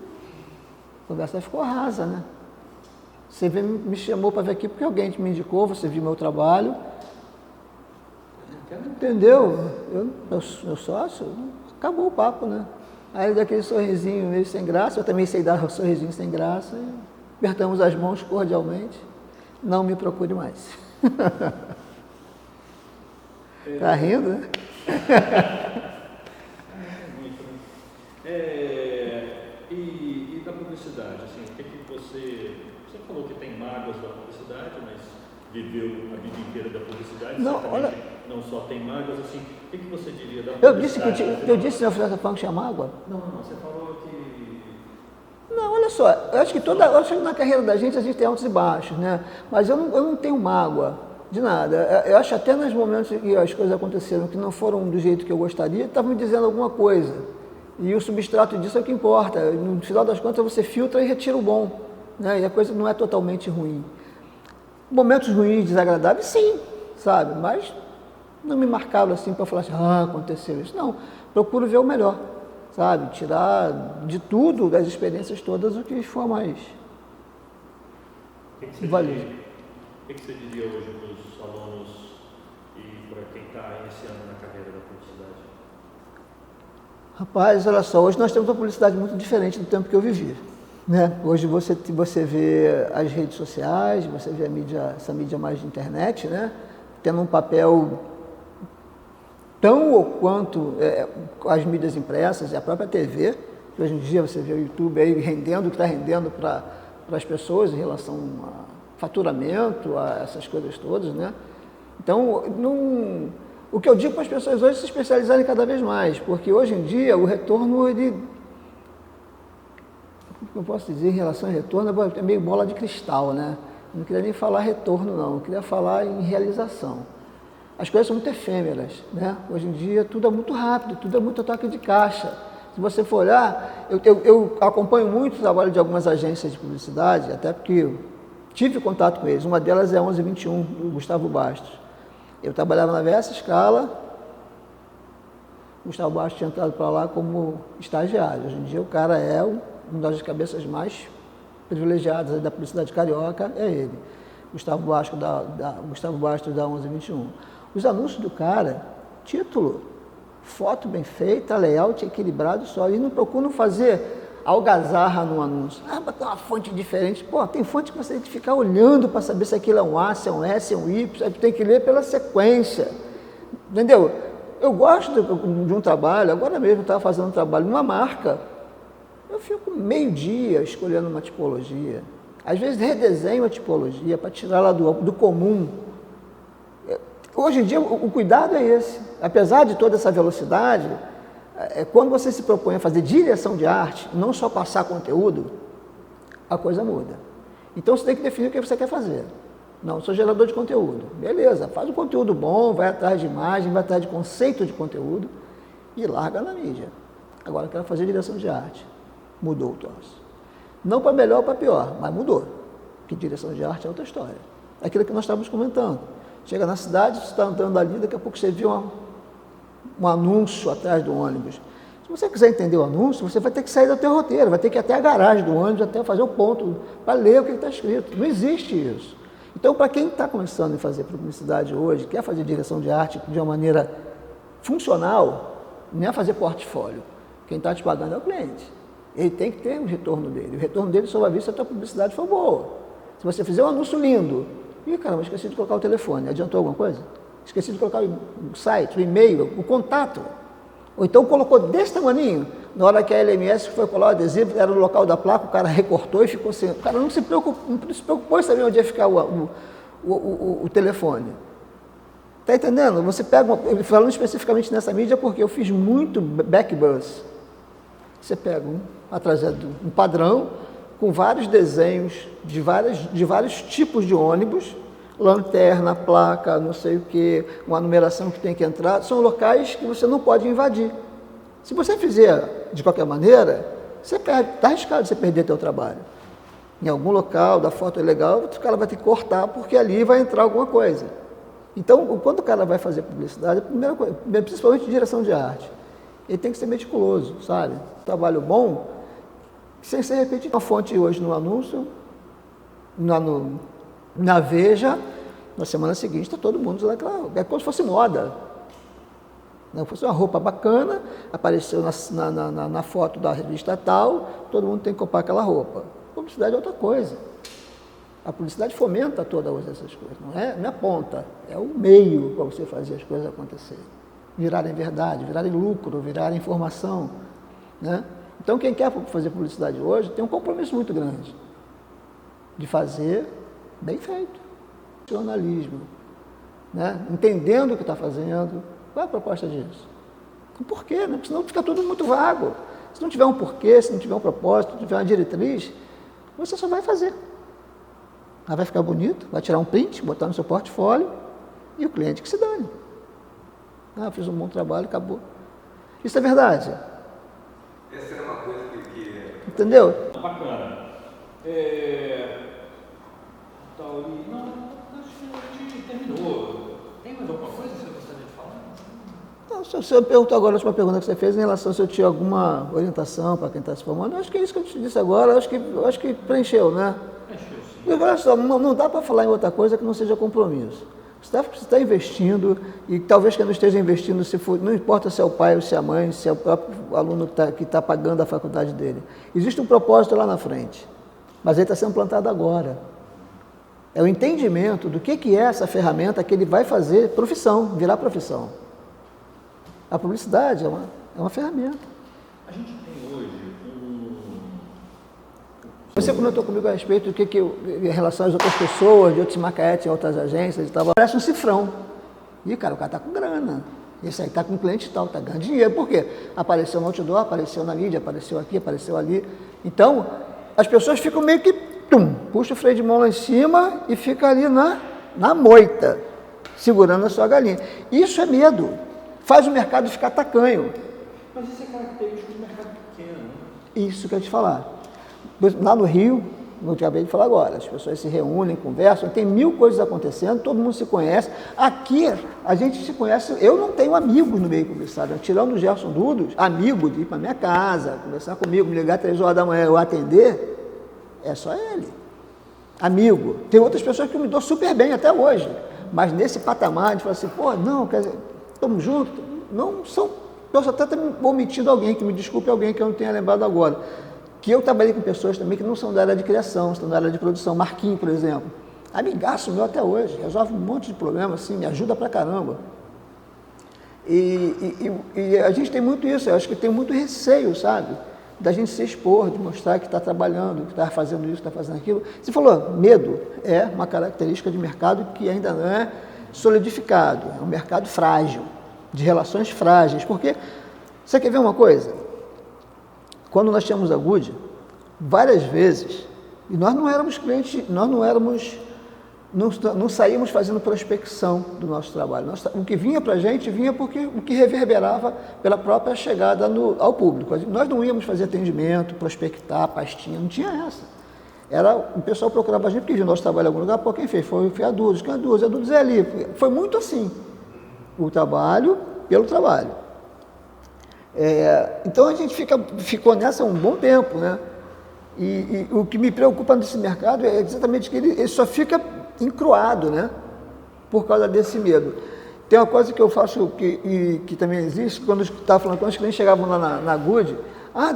A conversa ficou rasa, né? Você me chamou para vir aqui porque alguém me indicou, você viu meu trabalho, entendeu? Meu sócio, acabou o papo, né? Aí ele deu aquele sorrisinho meio sem graça, eu também sei dar um sorrisinho sem graça, e apertamos as mãos cordialmente, não me procure mais. Tá rindo, né? E da publicidade, assim, o que você falou que tem mágoas da publicidade, mas viveu a vida inteira da publicidade, não, olha, não só tem mágoas, assim, o que você diria da eu publicidade? disse na Filosofia que tinha mágoa? Não, você falou que... Não, olha só, eu acho que na carreira da gente a gente tem altos e baixos, né? Mas eu não tenho mágoa de nada. Eu acho até nos momentos que as coisas aconteceram que não foram do jeito que eu gostaria, estavam me dizendo alguma coisa. E o substrato disso é o que importa. No final das contas, você filtra e retira o bom, né? E a coisa não é totalmente ruim. Momentos ruins, desagradáveis, sim, sabe? Mas não me marcaram assim para falar assim, aconteceu isso. Não, procuro ver o melhor, sabe? Tirar de tudo, das experiências todas, o que for mais valioso. O que você diria hoje para os alunos e para quem está iniciando na carreira da publicidade? Rapaz, olha só, hoje nós temos uma publicidade muito diferente do tempo que eu vivi, né? Hoje você vê as redes sociais, você vê essa mídia mais de internet, né? Tendo um papel tão ou quanto as mídias impressas e a própria TV, que hoje em dia você vê o YouTube aí rendendo o que está rendendo para as pessoas em relação a faturamento, a essas coisas todas, né? Então, o que eu digo para as pessoas hoje é se especializarem cada vez mais, porque hoje em dia o retorno, o que eu posso dizer em relação ao retorno, é meio bola de cristal, né? Não queria nem falar retorno, não, eu queria falar em realização. As coisas são muito efêmeras, né? Hoje em dia tudo é muito rápido, tudo é muito toque de caixa. Se você for olhar, eu acompanho muito o trabalho de algumas agências de publicidade, até porque eu tive contato com eles. Uma delas é 1121, o Gustavo Bastos. Eu trabalhava na Versa Escala, o Gustavo Bastos tinha entrado para lá como estagiário. Hoje em dia o cara é uma das cabeças mais privilegiadas da publicidade carioca, é ele. Gustavo Bastos da 1121. Os anúncios do cara, título, foto bem feita, layout equilibrado só. E não procuram fazer algazarra no anúncio. Botar uma fonte diferente. Pô, tem fonte que você tem que ficar olhando para saber se aquilo é um A, se é um S, se é um Y. Aí tu tem que ler pela sequência. Entendeu? Eu gosto de um trabalho, agora mesmo eu estava fazendo um trabalho numa marca. Eu fico meio dia escolhendo uma tipologia. Às vezes redesenho a tipologia para tirar ela do comum. Hoje em dia o cuidado é esse. Apesar de toda essa velocidade, quando você se propõe a fazer direção de arte, não só passar conteúdo, a coisa muda. Então você tem que definir o que você quer fazer. Não, eu sou gerador de conteúdo. Beleza, faz um conteúdo bom, vai atrás de imagem, vai atrás de conceito de conteúdo e larga na mídia. Agora eu quero fazer direção de arte. Mudou o troço. Não para melhor ou para pior, mas mudou. Porque direção de arte é outra história. Aquilo que nós estávamos comentando. Chega na cidade, você está andando ali, daqui a pouco você vê um anúncio atrás do ônibus. Se você quiser entender o anúncio, você vai ter que sair do teu roteiro, vai ter que ir até a garagem do ônibus, até fazer o ponto, para ler o que está escrito. Não existe isso. Então, para quem está começando a fazer publicidade hoje, quer fazer direção de arte de uma maneira funcional não é fazer portfólio. Quem está te pagando é o cliente. Ele tem que ter o retorno dele. O retorno dele só vai vir se a tua publicidade for boa. Se você fizer um anúncio lindo, caramba, esqueci de colocar o telefone, adiantou alguma coisa? Esqueci de colocar o site, o e-mail, o contato. Ou então colocou desse tamaninho, na hora que a LMS foi colar o adesivo, era no local da placa, o cara recortou e ficou sem. O cara não se preocupou em saber onde ia ficar o telefone. Está entendendo? Você pega, falando especificamente nessa mídia, porque eu fiz muito backbuzz. Você pega um padrão com vários desenhos de vários tipos de ônibus, lanterna, placa, não sei o que, uma numeração que tem que entrar, são locais que você não pode invadir. Se você fizer de qualquer maneira, você perde, está arriscado você perder teu trabalho. Em algum local da foto é legal, o cara vai ter que cortar porque ali vai entrar alguma coisa. Então, quando o cara vai fazer publicidade, a primeira coisa, principalmente direção de arte, ele tem que ser meticuloso, sabe? Trabalho bom, sem ser repetido. Uma fonte hoje no anúncio, na Veja, na semana seguinte está todo mundo usando aquela, é como se fosse moda. Não fosse uma roupa bacana, apareceu na foto da revista tal, todo mundo tem que comprar aquela roupa. Publicidade é outra coisa. A publicidade fomenta todas essas coisas, não é ponta, é o meio para você fazer as coisas acontecerem. Virarem verdade, virarem lucro, virarem informação. Né? Então, quem quer fazer publicidade hoje tem um compromisso muito grande de fazer bem feito. Jornalismo, né? Entendendo o que está fazendo. Qual é a proposta disso? O porquê, né? Porque senão fica tudo muito vago. Se não tiver um porquê, se não tiver um propósito, se não tiver uma diretriz, você só vai fazer. Aí vai ficar bonito, vai tirar um print, botar no seu portfólio e o cliente que se dane. Ah, fiz um bom trabalho, acabou. Isso é verdade. Essa é uma coisa que... Entendeu? Bacana. Não, acho que a gente terminou. Tem mais alguma coisa que você gostaria de falar? Não, se você perguntou agora a última pergunta que você fez em relação se eu tinha alguma orientação para quem está se formando, eu acho que é isso que eu te disse agora, eu acho que preencheu, né? Preencheu, sim. E olha só, não dá para falar em outra coisa que não seja compromisso. Você está investindo, e talvez quem não esteja investindo, não importa se é o pai ou se é a mãe, se é o próprio aluno que está pagando a faculdade dele. Existe um propósito lá na frente, mas ele está sendo plantado agora. É o entendimento do que é essa ferramenta que ele vai fazer profissão, virar profissão. A publicidade é uma ferramenta. A gente tem hoje Você comentou comigo a respeito do em relação às outras pessoas, de outros Macaete, em outras agências e tal. Parece um cifrão. E, cara, o cara está com grana. Esse aí está com cliente e tal, está ganhando dinheiro. Por quê? Apareceu no outdoor, apareceu na mídia, apareceu aqui, apareceu ali. Então, as pessoas ficam meio que, puxa o freio de mão lá em cima e fica ali na moita, segurando a sua galinha. Isso é medo. Faz o mercado ficar tacanho. Mas isso é característico do mercado pequeno, né? Isso que eu ia te falar. Lá no Rio, eu acabei de falar agora, as pessoas se reúnem, conversam, tem 1000 coisas acontecendo, todo mundo se conhece. Aqui, a gente se conhece, eu não tenho amigos no meio publicitário, tirando o Gerson Dudos, amigo de ir para minha casa, conversar comigo, me ligar 3 horas da manhã, eu atender, é só ele. Amigo. Tem outras pessoas que eu me dou super bem até hoje, mas nesse patamar de falar assim, pô, não, quer dizer, estamos juntos, não são, posso até ter omitido alguém, que me desculpe alguém que eu não tenha lembrado agora. Que eu trabalhei com pessoas também que não são da área de criação, são da área de produção. Marquinho, por exemplo, amigaço meu até hoje, resolve um monte de problema, assim, me ajuda pra caramba. E a gente tem muito isso, eu acho que tem muito receio, sabe? Da gente se expor, de mostrar que está trabalhando, que está fazendo isso, que está fazendo aquilo. Você falou, medo é uma característica de mercado que ainda não é solidificado, é um mercado frágil, de relações frágeis, porque, você quer ver uma coisa? Quando nós tínhamos a Good, várias vezes, e nós não éramos clientes, não saímos fazendo prospecção do nosso trabalho. O que vinha para a gente, vinha porque o que reverberava pela própria chegada ao público. Nós não íamos fazer atendimento, prospectar, pastinha, não tinha essa. O pessoal procurava a gente porque viu nosso trabalho em algum lugar, pô, quem fez? Foi a Dudes, quem é a Dudes? A Dudes é ali. Foi muito assim, o trabalho pelo trabalho. Então a gente ficou nessa um bom tempo, né? E o que me preocupa nesse mercado é exatamente que ele só fica encruado, né? Por causa desse medo. Tem uma coisa que eu faço que também existe, quando eu estava falando, quando os clientes chegavam lá na Good,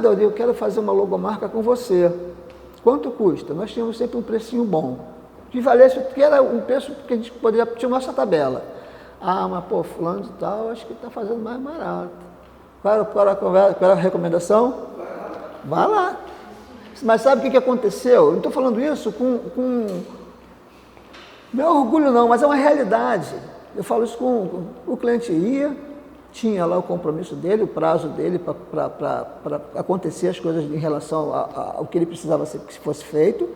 Daudi, eu quero fazer uma logomarca com você. Quanto custa? Nós tínhamos sempre um precinho bom. Que valesse, que era um preço que a gente poderia, tinha nossa tabela. Mas pô, fulano de tal, acho que está fazendo mais barato. Qual era a recomendação? Vai lá. Mas sabe o que aconteceu? Eu não estou falando isso com não é orgulho não, mas é uma realidade. Eu falo isso com o cliente tinha lá o compromisso dele, o prazo dele para acontecer as coisas em relação ao que ele precisava que fosse feito.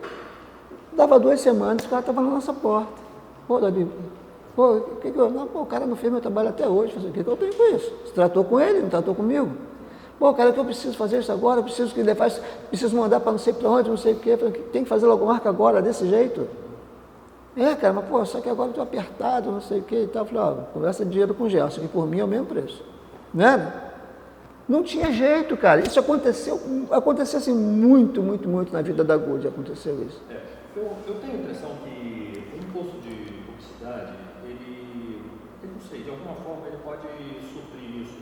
Dava 2 semanas, o cara estava na nossa porta. Pô, Davi, o cara não fez meu trabalho até hoje. O que eu tenho com isso? Você tratou com ele, não tratou comigo? Pô, cara, eu preciso fazer isso agora, eu preciso que ele faça, preciso mandar para não sei para onde, não sei o quê. Tem que fazer logomarca agora, desse jeito. Cara, mas pô, só que agora eu estou apertado, não sei o quê e tal. Eu falei, conversa de dinheiro com o Gelson, que por mim é o mesmo preço. Né? Não tinha jeito, cara. Isso aconteceu assim muito na vida da Good, aconteceu isso. Eu tenho a impressão que o imposto de publicidade, eu não sei, de alguma forma ele pode suprir isso.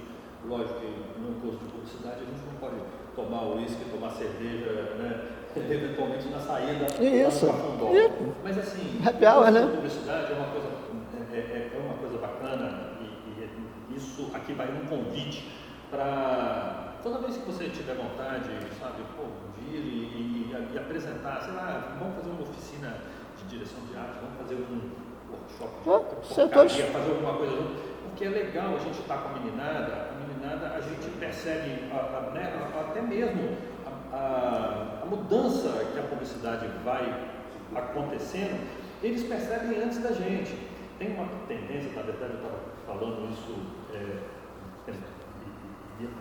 Lógico que no imposto de publicidade a gente não pode tomar uísque, tomar cerveja, né? Eventualmente na saída isso. Mas assim, happy hour, né? Publicidade é uma coisa bacana e isso aqui vai um convite para toda vez que você tiver vontade, sabe, vir e apresentar, sei lá, vamos fazer uma oficina de direção de arte, vamos fazer um workshop de fazer alguma coisa, porque é legal a gente estar com a meninada a gente percebe até mesmo a mudança que a publicidade vai acontecendo, eles percebem antes da gente. Tem uma tendência, na verdade eu estava falando isso,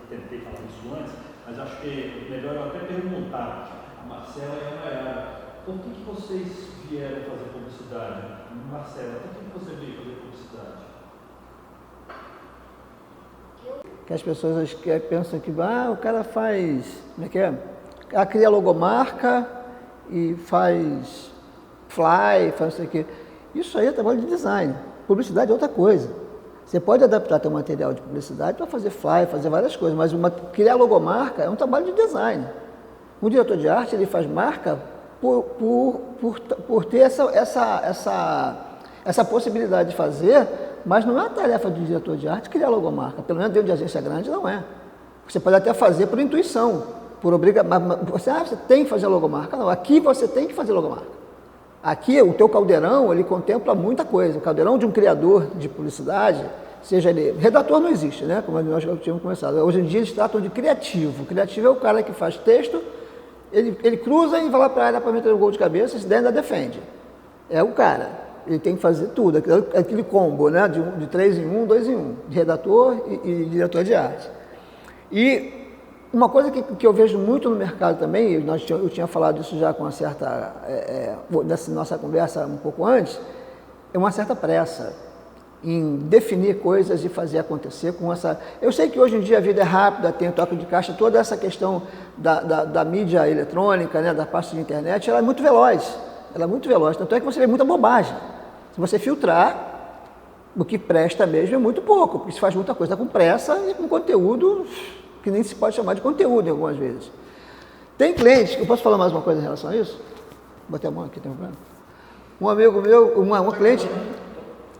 tentei falar isso antes, mas acho que melhor eu até perguntar a Marcela e a Nayara, por que vocês vieram fazer publicidade? Marcela, por que você veio fazer publicidade? Que as pessoas pensam que o cara faz, como é que é? Cria logomarca e faz faz não sei o quê. Isso aí é trabalho de design. Publicidade é outra coisa. Você pode adaptar teu material de publicidade para fazer fazer várias coisas, mas criar logomarca é um trabalho de design. O diretor de arte, ele faz marca por ter essa possibilidade de fazer, mas não é uma tarefa do diretor de arte criar logomarca. Pelo menos dentro de agência grande, não é. Você pode até fazer por intuição, por obrigação. Você tem que fazer logomarca. Não, aqui você tem que fazer logomarca. Aqui, o teu caldeirão, ele contempla muita coisa. O caldeirão de um criador de publicidade, seja ele... Redator não existe, né? Como nós já tínhamos começado. Hoje em dia, eles tratam de criativo. O criativo é o cara que faz texto, ele cruza e vai lá para a área para meter o gol de cabeça, se der, ainda defende. É o cara. Ele tem que fazer tudo. Aquele combo, né? De 3 em 1, 2 em 1. De redator e diretor de arte. E uma coisa que eu vejo muito no mercado também, eu tinha falado isso já com uma certa, nessa nossa conversa um pouco antes, é uma certa pressa em definir coisas e fazer acontecer com essa... Eu sei que hoje em dia a vida é rápida, tem o toque de caixa, toda essa questão da mídia eletrônica, né, da parte de internet, ela é muito veloz. Tanto é que você vê muita bobagem. Se você filtrar, o que presta mesmo é muito pouco, porque se faz muita coisa com pressa e com conteúdo que nem se pode chamar de conteúdo em algumas vezes. Tem clientes, eu posso falar mais uma coisa em relação a isso? Botei a mão aqui, tem um problema? Um amigo meu, uma cliente,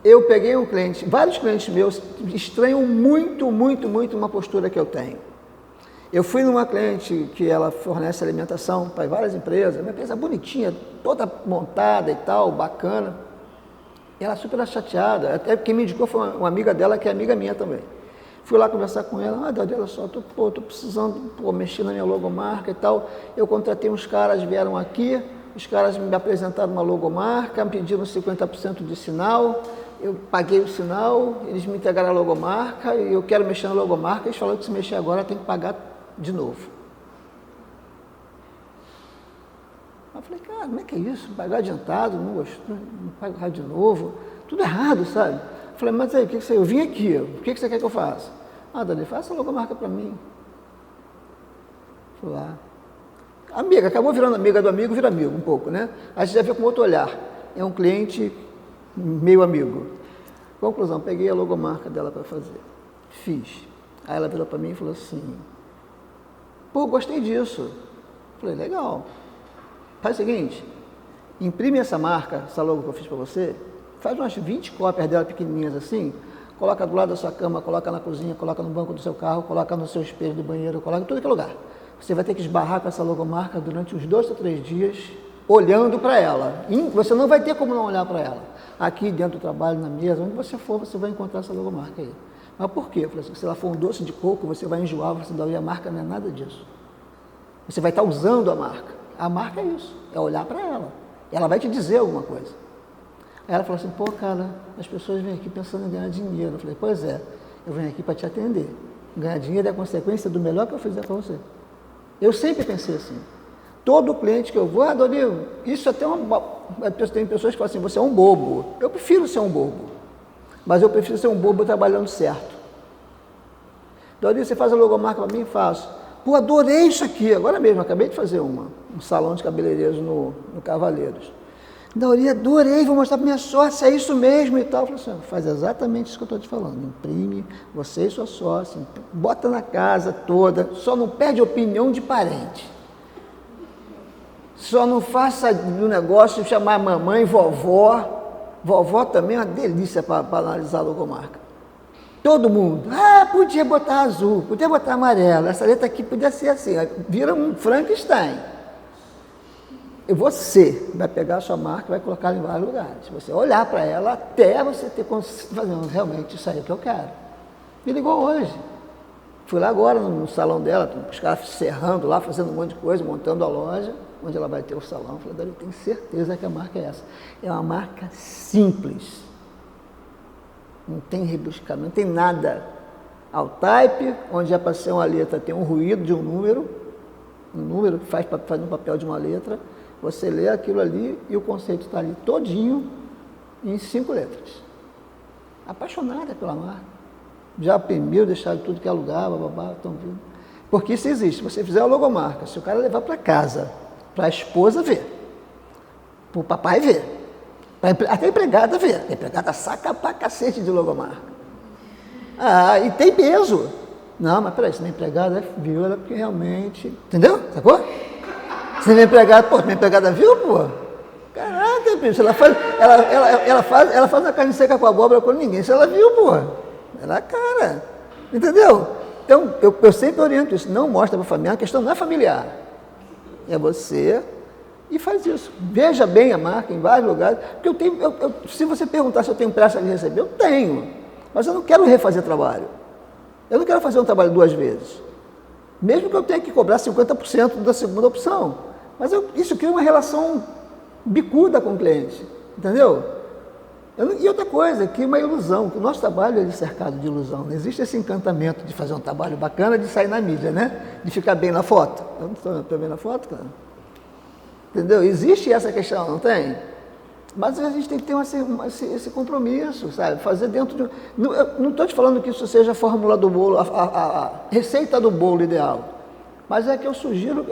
eu peguei um cliente, vários clientes meus estranham muito uma postura que eu tenho. Eu fui numa cliente que ela fornece alimentação para várias empresas, uma empresa bonitinha, toda montada e tal, bacana. E ela super chateada, até quem me indicou foi uma amiga dela, que é amiga minha também. Fui lá conversar com ela, Davi, olha só, tô precisando mexer na minha logomarca e tal. Eu contratei uns caras, vieram aqui, os caras me apresentaram uma logomarca, me pediram 50% de sinal, eu paguei o sinal, eles me entregaram a logomarca e eu quero mexer na logomarca, eles falaram que se mexer agora tem que pagar de novo. Eu falei, cara, como é que é isso? Pagar adiantado, não gostou, não pagar de novo, tudo errado, sabe? Eu falei, mas aí, o que você... Eu vim aqui, o que você quer que eu faça? Dani, faça a logomarca para mim. Fui lá. Amiga, acabou virando amiga do amigo, vira amigo um pouco, né? A gente já vê com outro olhar. É um cliente meio amigo. Conclusão, peguei a logomarca dela para fazer. Fiz. Aí ela virou para mim e falou assim, pô, gostei disso. Falei, legal. Faz o seguinte, imprime essa marca, essa logo que eu fiz para você, faz umas 20 cópias dela pequenininhas assim, coloca do lado da sua cama, coloca na cozinha, coloca no banco do seu carro, coloca no seu espelho do banheiro, coloca em todo que é lugar. Você vai ter que esbarrar com essa logomarca durante uns 2 ou 3 dias, olhando para ela. Você não vai ter como não olhar para ela. Aqui dentro do trabalho, na mesa, onde você for, você vai encontrar essa logomarca aí. Mas por quê? Eu falei assim, se ela for um doce de coco, você vai enjoar, você vai a marca não é nada disso. Você vai estar usando a marca. A marca é isso, é olhar para ela. Ela vai te dizer alguma coisa. Aí ela falou assim, pô, cara, as pessoas vêm aqui pensando em ganhar dinheiro. Eu falei, pois é, eu venho aqui para te atender. Ganhar dinheiro é a consequência do melhor que eu fizer para você. Eu sempre pensei assim. Todo cliente que eu vou, Doril, isso até tem pessoas que falam assim, você é um bobo. Eu prefiro ser um bobo, mas eu prefiro ser um bobo trabalhando certo. Doril, você faz a logomarca para mim? Faço. Pô, adorei isso aqui. Agora mesmo, acabei de fazer um salão de cabeleireiros no Cavaleiros. Doril, adorei, vou mostrar para minha sócia, é isso mesmo e tal. Eu falei assim, faz exatamente isso que eu estou te falando. Imprime, você e sua sócia, bota na casa toda, só não perde opinião de parente. Só não faça do negócio chamar mamãe, vovó. Vovó também é uma delícia para analisar a logomarca. Todo mundo, podia botar azul, podia botar amarelo, essa letra aqui podia ser assim, vira um Frankenstein. E você vai pegar a sua marca e vai colocar ela em vários lugares. Você olhar para ela até você ter consciência, fazendo realmente isso aí que eu quero. Me ligou hoje. Fui lá agora no salão dela, os caras serrando lá, fazendo um monte de coisa, montando a loja, onde ela vai ter o salão. Eu falei, eu tenho certeza que a marca é essa. É uma marca simples. Não tem rebuscamento, não tem nada. Ao type, onde já passei uma letra, tem um ruído de um número que faz no papel de uma letra, você lê aquilo ali e o conceito está ali todinho em 5 letras. Apaixonada pela marca. Já imprimiu, deixaram tudo que é lugar, bababá, estão vindo. Porque isso existe. Se você fizer a logomarca, se o cara levar para casa, para a esposa ver, para o papai ver, até a empregada ver. A empregada saca pra cacete de logomarca. E tem peso. Não, mas peraí, se minha empregada viu, ela porque realmente... Entendeu? Sacou? Se minha empregada viu, pô. Caraca, bicho, ela faz a carne seca com abóbora com ninguém. Se ela viu, pô. Ela é cara. Entendeu? Então, eu sempre oriento isso. Não mostra para a família. A questão não é familiar. É você... E faz isso. Veja bem a marca em vários lugares. Porque se você perguntar se eu tenho pressa de receber, eu tenho. Mas eu não quero refazer trabalho. Eu não quero fazer um trabalho 2 vezes. Mesmo que eu tenha que cobrar 50% da segunda opção. Mas isso cria uma relação bicuda com o cliente. Entendeu? E outra coisa, cria uma ilusão. O nosso trabalho é cercado de ilusão. Não existe esse encantamento de fazer um trabalho bacana, de sair na mídia, né? De ficar bem na foto. Eu não estou bem na foto, cara. Entendeu? Existe essa questão, não tem? Mas a gente tem que ter esse compromisso, sabe? Fazer dentro de... Não estou te falando que isso seja a fórmula do bolo, a receita do bolo ideal. Mas é que eu sugiro...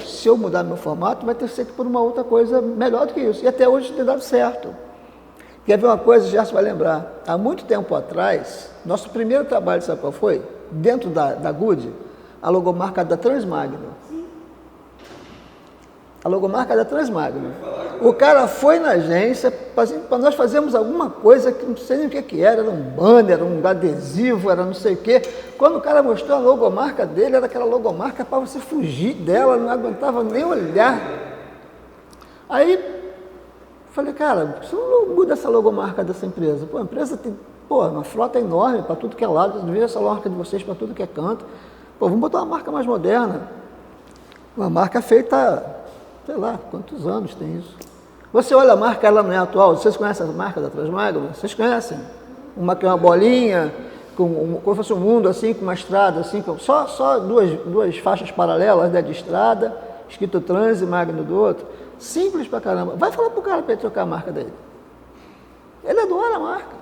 Se eu mudar meu formato, vai ter que ser por uma outra coisa melhor do que isso. E até hoje tem dado certo. Quer ver uma coisa, já se vai lembrar. Há muito tempo atrás, nosso primeiro trabalho, sabe qual foi? Dentro da Good, a logomarca da Transmagno. A logomarca da Transmagno. O cara foi na agência para nós fazermos alguma coisa que não sei nem o que era um banner, era um adesivo, era não sei o quê. Quando o cara mostrou a logomarca dele, era aquela logomarca para você fugir dela, não aguentava nem olhar. Aí, falei, cara, você não muda essa logomarca dessa empresa? Pô, a empresa tem uma frota enorme para tudo que é lado, veja essa marca de vocês para tudo que é canto. Pô, vamos botar uma marca mais moderna. Uma marca feita... Sei lá, quantos anos tem isso? Você olha a marca, ela não é atual. Vocês conhecem a marca da Transmagno? Vocês conhecem? Uma que é uma bolinha, como se fosse um mundo assim, com uma estrada assim, só duas faixas paralelas, né, de estrada, escrito Trans e Magno do outro. Simples pra caramba. Vai falar pro cara para ele trocar a marca dele. Ele adora a marca.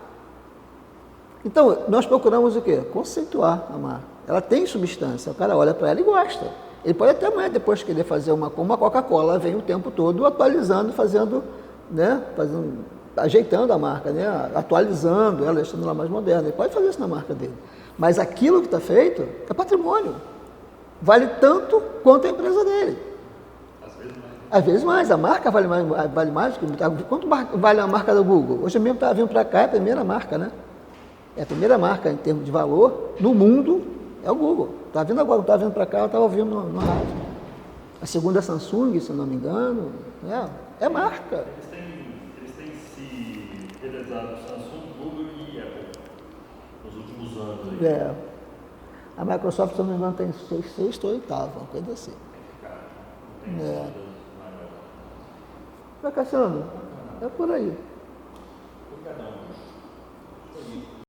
Então, nós procuramos o quê? Conceituar a marca. Ela tem substância. O cara olha para ela e gosta. Ele pode até amanhã, depois querer fazer uma Coca-Cola, vem o tempo todo atualizando, fazendo ajeitando a marca, né? Atualizando ela, deixando ela mais moderna. Ele pode fazer isso na marca dele. Mas aquilo que está feito é patrimônio. Vale tanto quanto a empresa dele. Às vezes mais. A marca vale mais. Quanto vale a marca do Google? Hoje mesmo estava vindo para cá, é a primeira marca, né? É a primeira marca em termos de valor no mundo, é o Google. Estava vindo agora, estava vindo para cá, eu estava ouvindo no rádio. A segunda é Samsung, se não me engano. É marca. Eles têm se revezado Samsung, Google e Apple nos últimos anos. Aí. A Microsoft, se não me engano, tem sexta ou oitava, uma coisa assim. Cassiano, é por aí.